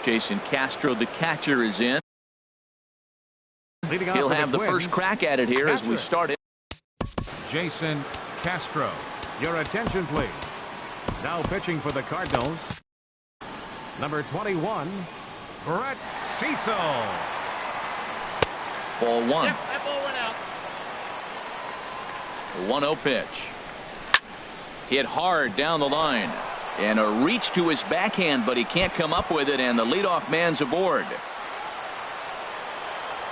Jason Castro, the catcher, is in. He'll have the first crack at it here as we start it. Jason Castro, your attention please. Now pitching for the Cardinals, number 21, Brett Cecil. Ball one. Yep, that ball went out. The 1-0 pitch. Hit hard down the line. And a reach to his backhand, but he can't come up with it, and the leadoff man's aboard.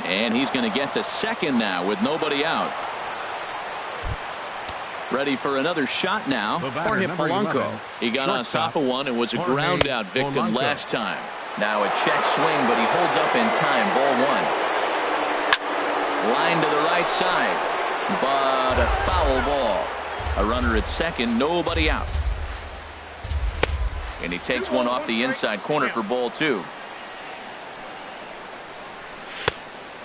And he's going to get to second now with nobody out. Ready for another shot now. Jorge Polanco. He got on top of one and was a ground out victim last time. Now a check swing, but he holds up in time. Ball one. Line to the right side, but a foul ball. A runner at second, nobody out. And he takes one off the inside corner for ball two.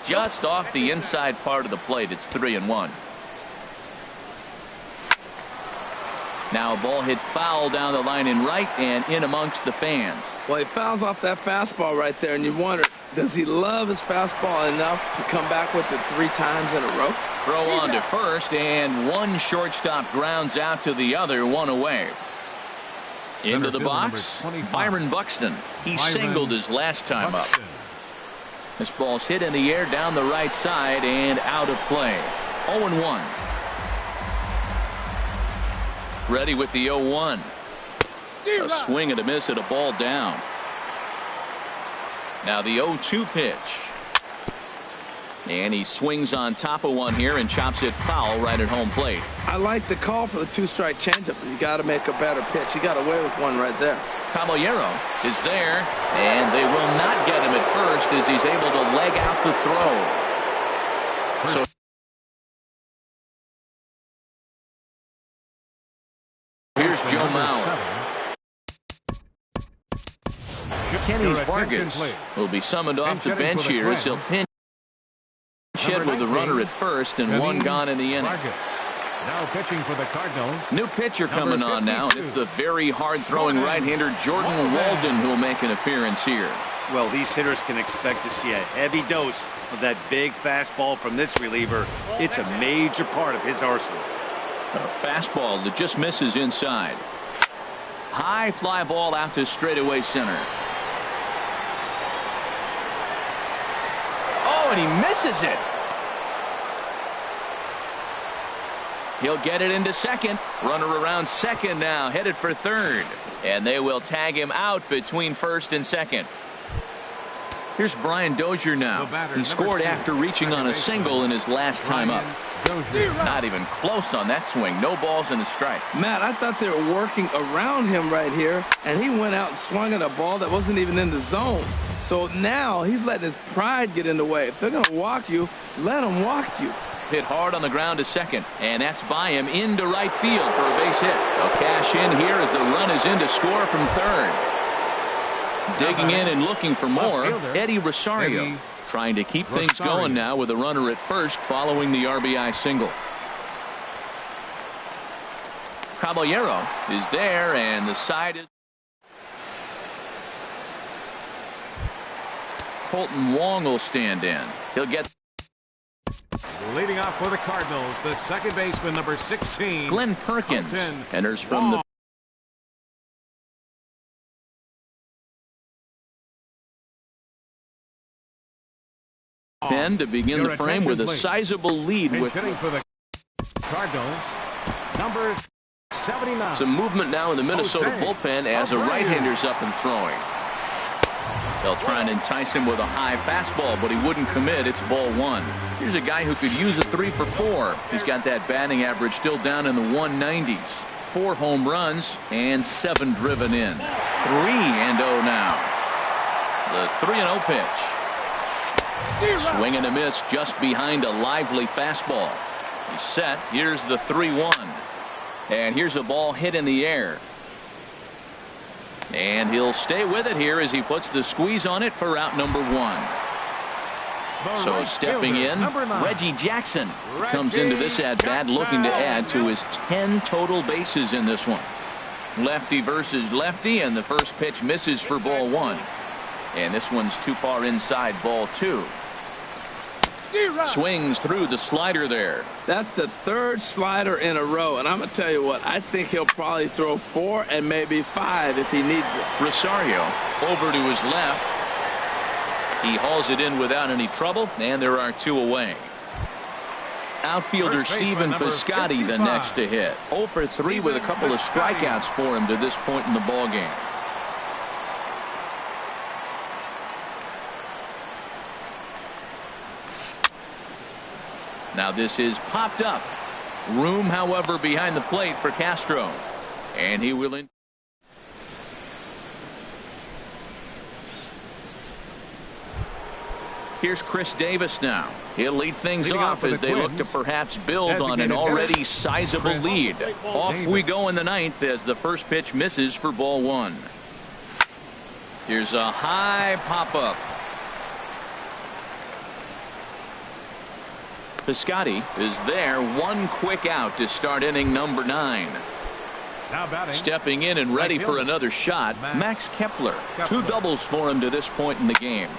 Just off the inside part of the plate. It's 3-1. Now a ball hit foul down the line in right and in amongst the fans. Well, he fouls off that fastball right there, and you wonder, does he love his fastball enough to come back with it 3 times in a row? Throw on to first, and one shortstop grounds out to the other, one away. Into the box, Byron Buxton. He singled his last time up. This ball's hit in the air down the right side and out of play. 0-1. Ready with the 0-1. A swing and a miss at a ball down. Now the 0-2 pitch. And he swings on top of one here and chops it foul right at home plate. I like the call for the 2-strike changeup, but you got to make a better pitch. He got away with one right there. Caballero is there, and they will not get him at first as he's able to leg out the throw. So here's Joe Mauer. Kenny Vargas will be summoned off the bench here as he'll pinch hit with the runner at first and one gone in the inning. Now pitching for the Cardinals. New pitcher coming on now. It's the very hard-throwing right-hander Jordan Walden who will make an appearance here. Well, these hitters can expect to see a heavy dose of that big fastball from this reliever. It's a major part of his arsenal. A fastball that just misses inside. High fly ball out to straightaway center. Oh, and he misses it. He'll get it into second. Runner around second now, headed for third. And they will tag him out between first and second. Here's Brian Dozier now. He scored after reaching on a single in his last time up. Not even close on that swing. No balls in the strike. Matt, I thought they were working around him right here, and he went out and swung at a ball that wasn't even in the zone. So now he's letting his pride get in the way. If they're going to walk you, let them walk you. Hit hard on the ground to second, and that's by him into right field for a base hit. They'll cash in here as the run is in to score from third. Digging in and looking for more, Eddie Rosario trying to keep things going now with a runner at first following the RBI single. Caballero is there, and the side is Colton Wong will stand in. He'll get leading off for the Cardinals, the second baseman, number 16, Glenn Perkins enters from the pen to begin the frame with a sizable lead. With for the Cardinals, number 79. Some movement now in the Minnesota bullpen as a right-hander's up and throwing. They'll try and entice him with a high fastball, but he wouldn't commit. It's ball one. Here's a guy who could use a 3 for 4. He's got that batting average still down in the 190s. 4 home runs and 7 driven in. 3-0 now. The 3-0 pitch. Swing and a miss just behind a lively fastball. He's set. Here's the 3-1. And here's a ball hit in the air. And he'll stay with it here as he puts the squeeze on it for out number 1. So right stepping fielder, in, number 9. Reggie Jackson comes Reggie into this at-bat looking to add to his Jackson. 10 total bases in this one. Lefty versus lefty, and the first pitch misses for ball 1. And this one's too far inside, ball 2. Swings through the slider there. That's the third slider in a row, and I'm going to tell you what, I think he'll probably throw 4 and maybe 5 if he needs it. Rosario over to his left. He hauls it in without any trouble, and there are 2 away. Outfielder Stephen Piscotty the next to hit. 0 for 3 with a couple of strikeouts for him to this point in the ballgame. Now this is popped up. Room, however, behind the plate for Castro. And he will in. Here's Chris Davis now. He'll lead things off as they look to perhaps build on an already sizable lead. Off we go in the 9th as the first pitch misses for ball 1. Here's a high pop-up. Piscotty is there. 1 quick out to start inning number 9. Now batting. Stepping in and ready for another shot, Max Kepler. 2 doubles for him to this point in the game.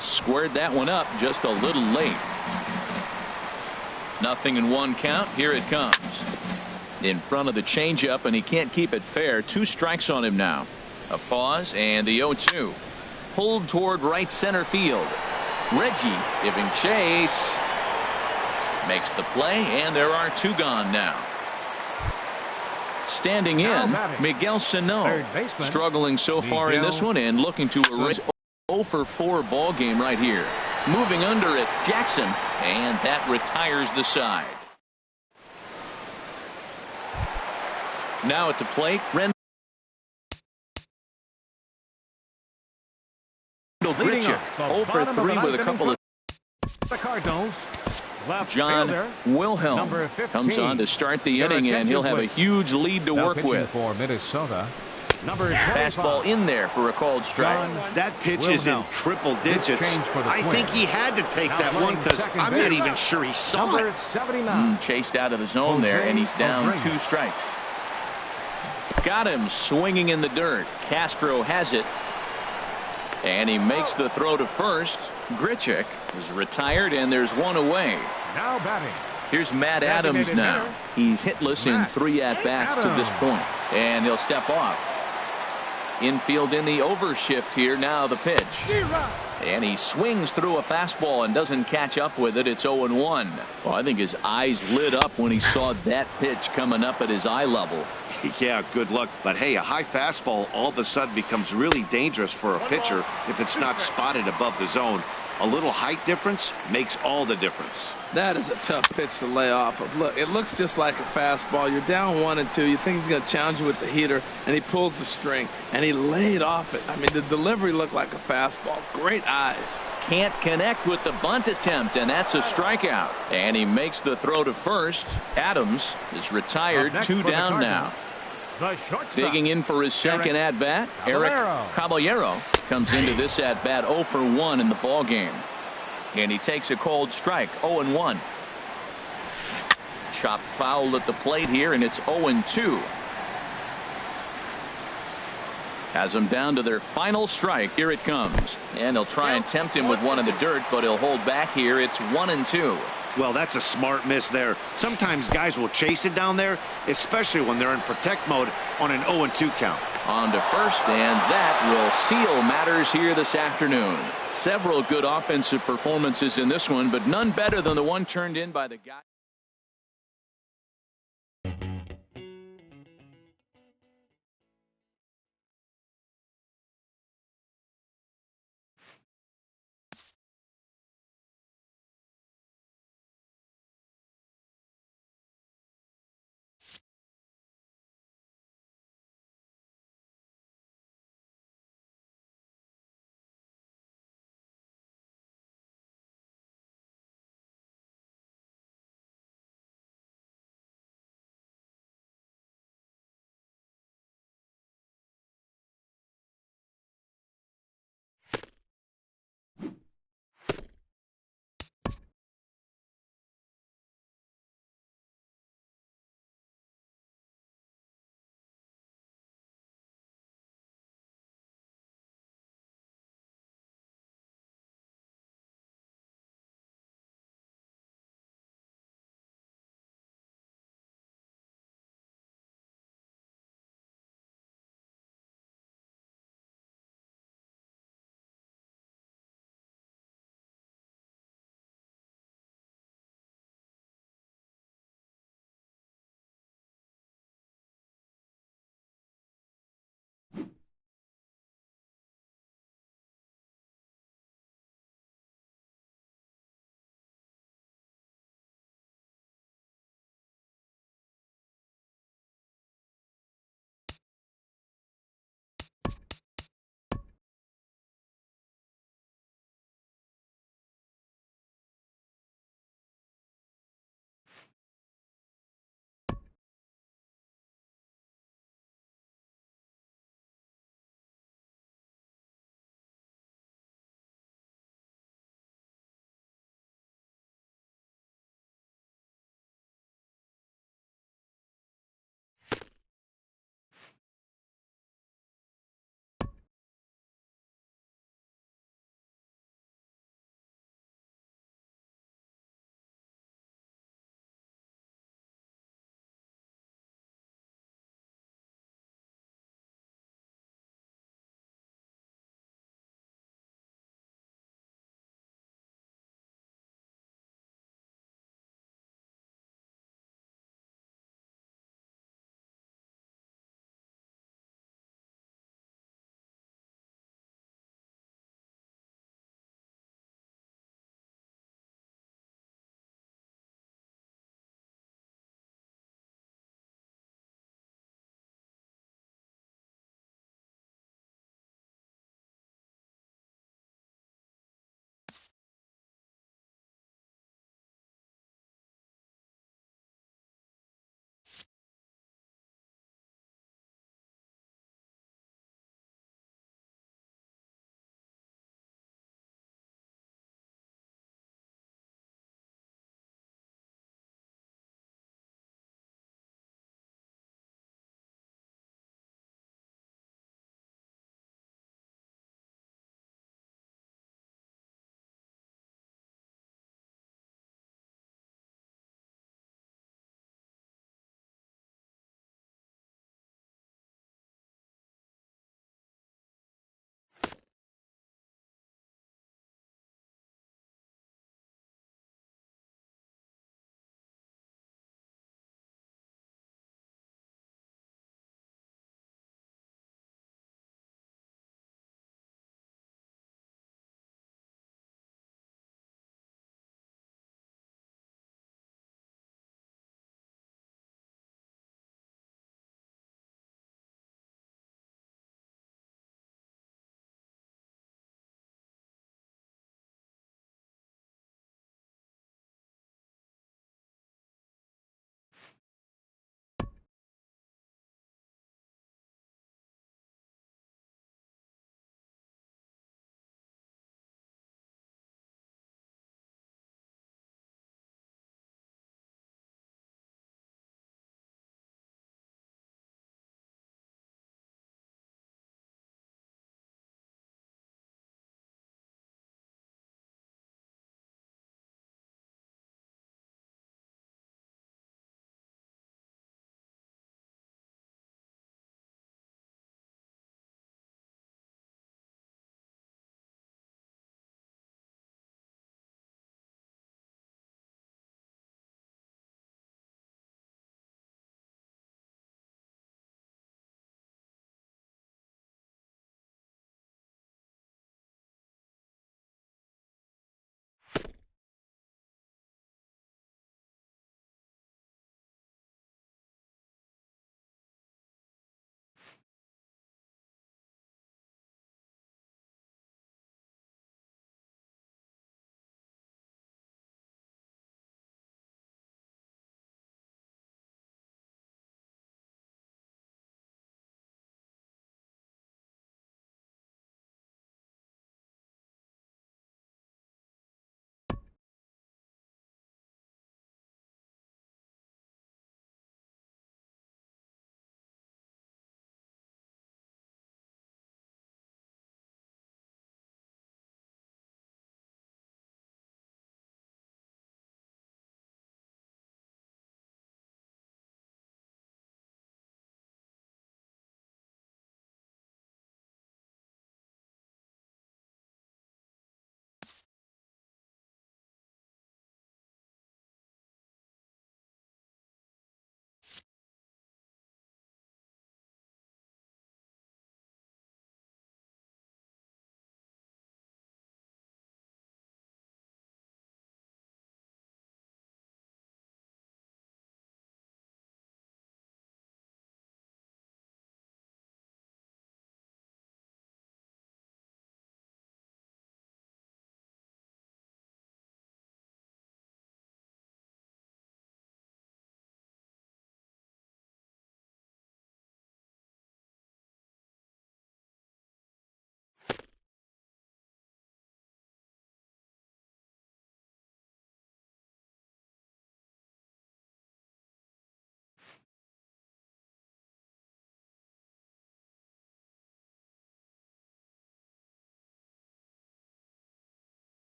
Squared that one up just a little late. 0-1 count. Here it comes. In front of the changeup, and he can't keep it fair. 2 strikes on him now. A pause and the 0-2. Pulled toward right center field. Reggie giving chase. Makes the play, and there are 2 gone now. Standing in, Miguel Sano. Struggling so far in this one and looking to erase 0 for 4 ball game right here. Moving under it, Jackson, and that retires the side. Now at the plate, Rendell Grichuk. 0 for 3 with a couple of. The Cardinals. Left John fielder, Wilhelm number 15. comes on to start the inning, and he'll have a huge lead to Now work pitching with. for Minnesota. Number 25. Fastball in there for a called strike. John That pitch is in Wilhelm. triple digits. change for the I think Twins. he had to take Now that one playing because second I'm base. not even sure he saw Number it. 79. Chased out of the zone there, and he's down O'Brien. 2 strikes. Got him swinging in the dirt. Castro has it, and he makes the throw to first. Grichuk is retired, and there's 1 away. Now batting. Here's Matt Adams Designated now. hitter, He's hitless in Matt 3 at-bats to this point, and he'll step off. Infield in the overshift here. Now the pitch, and he swings through a fastball and doesn't catch up with it. It's 0-1. Well, I think his eyes lit up when he saw that pitch coming up at his eye level. Yeah, good luck. But hey, a high fastball all of a sudden becomes really dangerous for a pitcher if it's not spotted above the zone. A little height difference makes all the difference. That is a tough pitch to lay off of. Look, it looks just like a fastball. You're down 1-2. You think he's going to challenge you with the heater, and he pulls the string, and he laid off it. I mean, the delivery looked like a fastball. Great eyes. Can't connect with the bunt attempt, and that's a strikeout. And he makes the throw to first. Adams is retired. Up next 2 for the down Cardinals, now. The shortstop. Digging in for his second at-bat, Eric Caballero comes into this at-bat 0 for 1 in the ball game. And he takes a cold strike. 0-1. Chopped foul at the plate here, and it's 0-2. Has them down to their final strike. Here it comes, and they'll try and tempt him with one in the dirt, but he'll hold back here. It's 1-2. Well, that's a smart miss there. Sometimes guys will chase it down there, especially when they're in protect mode on an 0-2 count. On to first, and that will seal matters here this afternoon. Several good offensive performances in this one, but none better than the one turned in by the guy.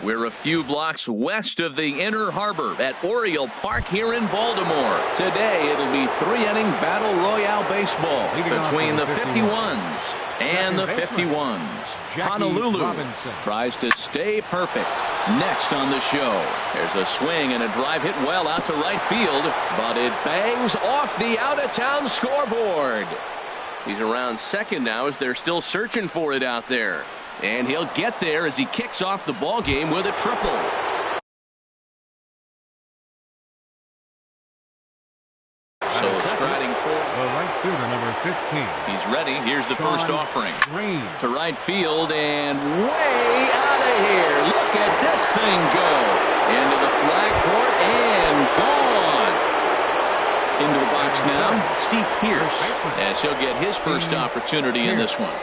We're a few blocks west of the Inner Harbor at Oriole Park here in Baltimore. Today, it'll be 3-inning Battle Royale baseball between the 51s and the 51s. Honolulu tries to stay perfect. Next on the show, there's a swing and a drive hit well out to right field, but it bangs off the out-of-town scoreboard. He's around second now as they're still searching for it out there. And he'll get there as he kicks off the ball game with a triple. So striding forward. The right fielder, number 15. He's ready. Here's the first offering. Green. To right field and way out of here. Look at this thing go. Into the flag court and gone. Into the box now, Steve Pierce, as he'll get his first opportunity in this one.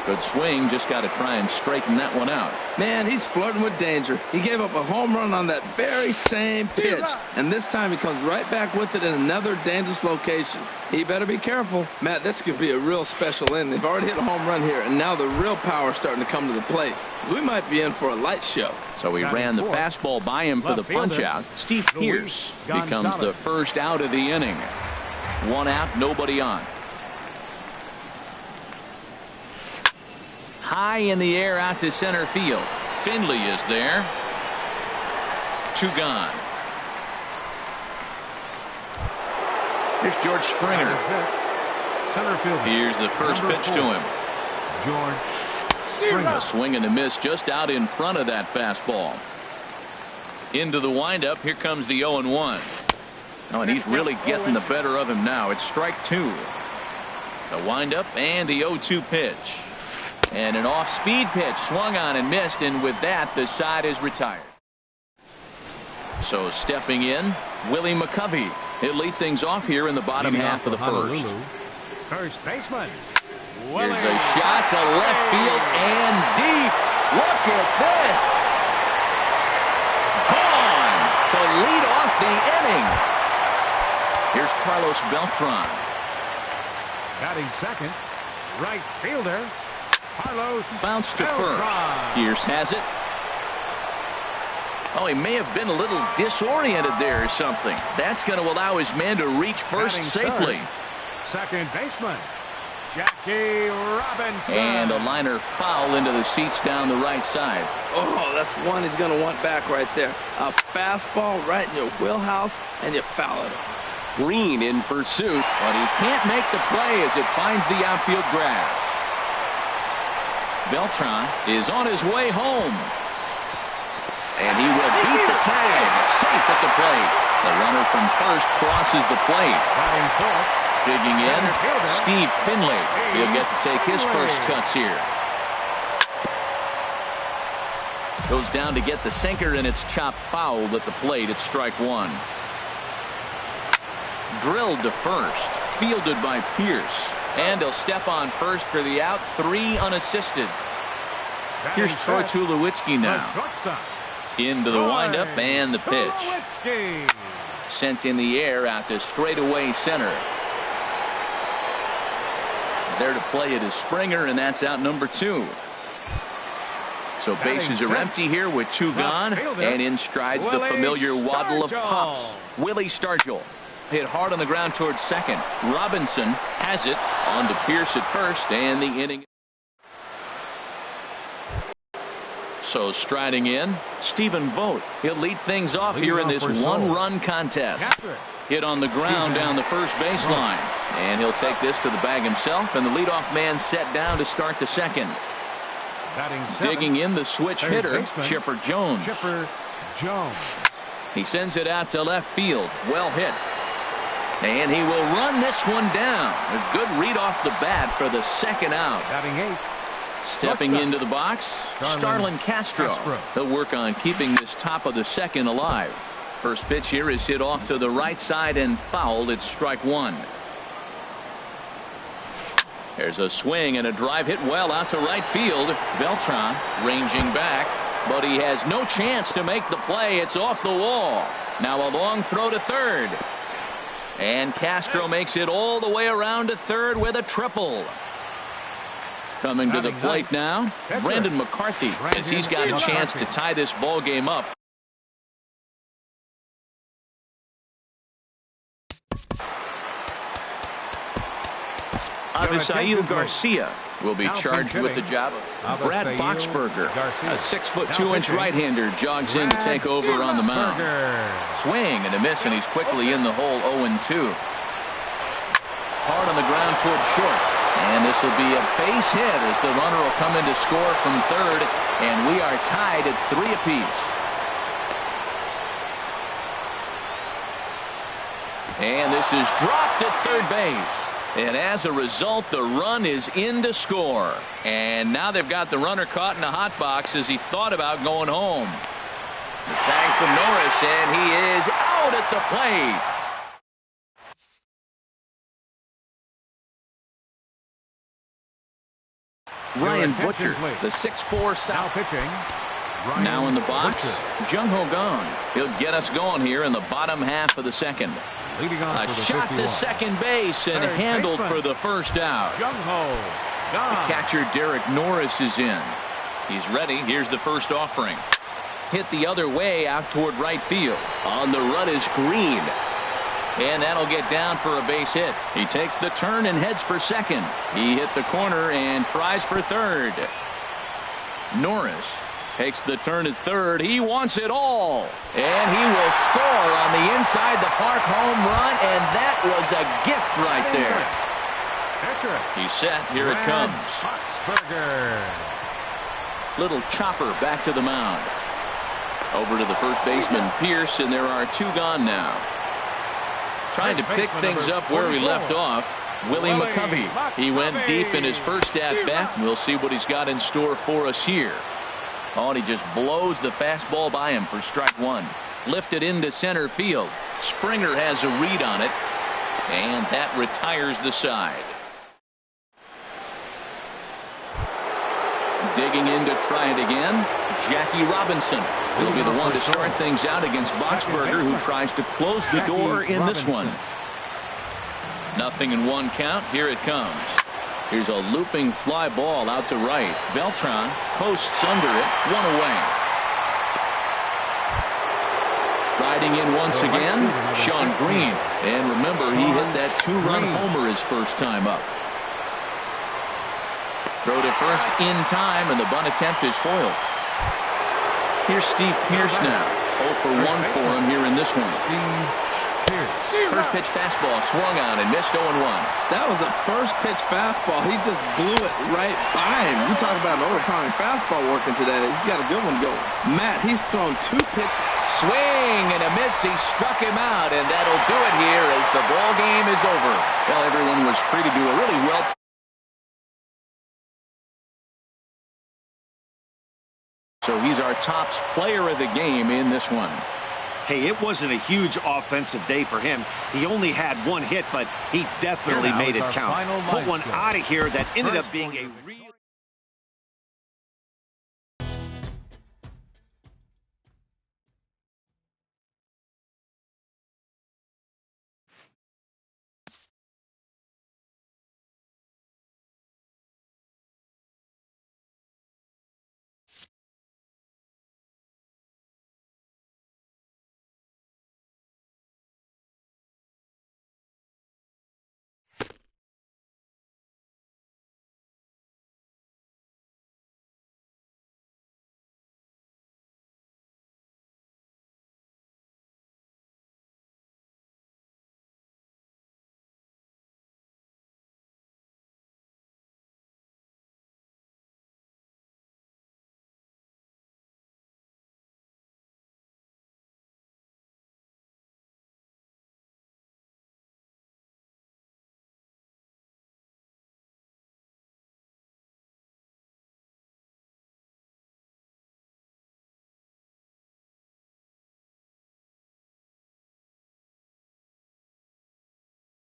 Good swing, just got to try and straighten that one out. Man, he's flirting with danger. He gave up a home run on that very same pitch, and this time he comes right back with it in another dangerous location. He better be careful. Matt, this could be a real special inning. They've already hit a home run here, and now the real power is starting to come to the plate. We might be in for a light show. So he ran the fastball by him for the punch-out. Steve Pierce becomes the first out of the inning. One out, nobody on. High in the air out to center field. Finley is there. 2 gone. Here's George Springer. Center field. Here's the first pitch to him. George Springer. A swing and a miss just out in front of that fastball. Into the windup. Here comes the 0-1. Oh, and he's really getting the better of him now. It's strike 2. The windup and the 0-2 pitch. And an off-speed pitch swung on and missed, and with that, the side is retired. So stepping in, Willie McCovey. He'll lead things off here in the bottom half of the first. First baseman. Here's a shot to left field and deep. Look at this. Gone to lead off the inning. Here's Carlos Beltran. Batting second, right fielder. Carlos Bounce to first. Pierce has it. Oh, he may have been a little disoriented there or something. That's going to allow his man to reach first safely. Second baseman, Jackie Robinson. And a liner foul into the seats down the right side. Oh, that's one he's going to want back right there. A fastball right in your wheelhouse, and you foul it. Green in pursuit, but he can't make the play as it finds the outfield grass. Beltran is on his way home. And he will beat the tag. Safe at the plate. The runner from first crosses the plate. Digging in, Steve Finley. He'll get to take his first cuts here. Goes down to get the sinker, and it's chopped foul at the plate. It's strike 1. Drilled to first. Fielded by Pierce. And he'll step on first for the out. 3 unassisted. Here's Troy Tulowitzki now. Into the windup and the pitch. Sent in the air out to straightaway center. There to play it is Springer, and that's out number 2. So bases are empty here with 2 gone, and in strides the familiar waddle of pops. Willie Stargell. Hit hard on the ground towards second. Robinson has it on to Pierce at first, and the inning. So striding in, Stephen Vogt. He'll lead things off here in this 1-run contest. Hit on the ground down the first baseline. And he'll take this to the bag himself, and the leadoff man set down to start the second. Digging in the switch hitter, Chipper Jones. He sends it out to left field. Well hit. And he will run this one down. A good read off the bat for the second out. Stepping into the box, Starlin Castro. He'll work on keeping this top of the second alive. First pitch here is hit off to the right side and fouled. It's strike 1. There's a swing and a drive hit well out to right field. Beltran ranging back, but he has no chance to make the play. It's off the wall. Now a long throw to third. And Castro makes it all the way around to third with a triple. Coming to the plate now, Brandon McCarthy, as he's got a chance to tie this ball game up. Avisail Garcia will be charged with the job. Brad Boxberger, a 6'2" right-hander, jogs in to take over on the mound. Swing and a miss, and he's quickly in the hole. 0-2. Hard on the ground towards short. And this will be a base hit as the runner will come in to score from third. And we are tied at 3 apiece. And this is dropped at third base. And as a result, the run is in to score. And now they've got the runner caught in a hot box as he thought about going home. The tag from Norris, and he is out at the plate. Ryan Butcher, the 6'4" South. Now in the box, Jung-Ho Gong. He'll get us going here in the bottom half of the second. A shot to second base and handled for the first out. The catcher Derek Norris is in. He's ready. Here's the first offering. Hit the other way out toward right field. On the run is Green. And that'll get down for a base hit. He takes the turn and heads for second. He hit the corner and tries for third. Norris takes the turn at third. He wants it all. And he will score on the inside the park home run. And that was a gift right there. He's set. Here it comes. Little chopper back to the mound. Over to the first baseman, Pierce, and there are 2 gone now. Trying to pick things up where he left off, Willie McCovey. He went deep in his first at-bat. We'll see what he's got in store for us here. Oh, and he just blows the fastball by him for strike 1. Lifted into center field. Springer has a read on it, and that retires the side. Digging in to try it again, Jackie Robinson. He'll be the one to start things out against Boxberger, who tries to close the door in this one. 0-1 count. Here it comes. Here's a looping fly ball out to right. Beltran posts under it. 1 away. Riding in once again, Sean Green. And remember, he hit that 2-run homer his first time up. Throw to first in time, and the bunt attempt is foiled. Here's Steve Pierce now. 0 for 1 for him here in this one. First pitch fastball swung on and missed. 0-1. That was a first pitch fastball. He just blew it right by him. You talk about an overpowering fastball working today. He's got a good one going. Matt, he's thrown 2 pitches. Swing and a miss. He struck him out, and that'll do it here as the ball game is over. Well, everyone was treated to a really well. So he's our top player of the game in this one. Hey, it wasn't a huge offensive day for him. He only had 1 hit, but he definitely made it count. Put one out of here that ended up being a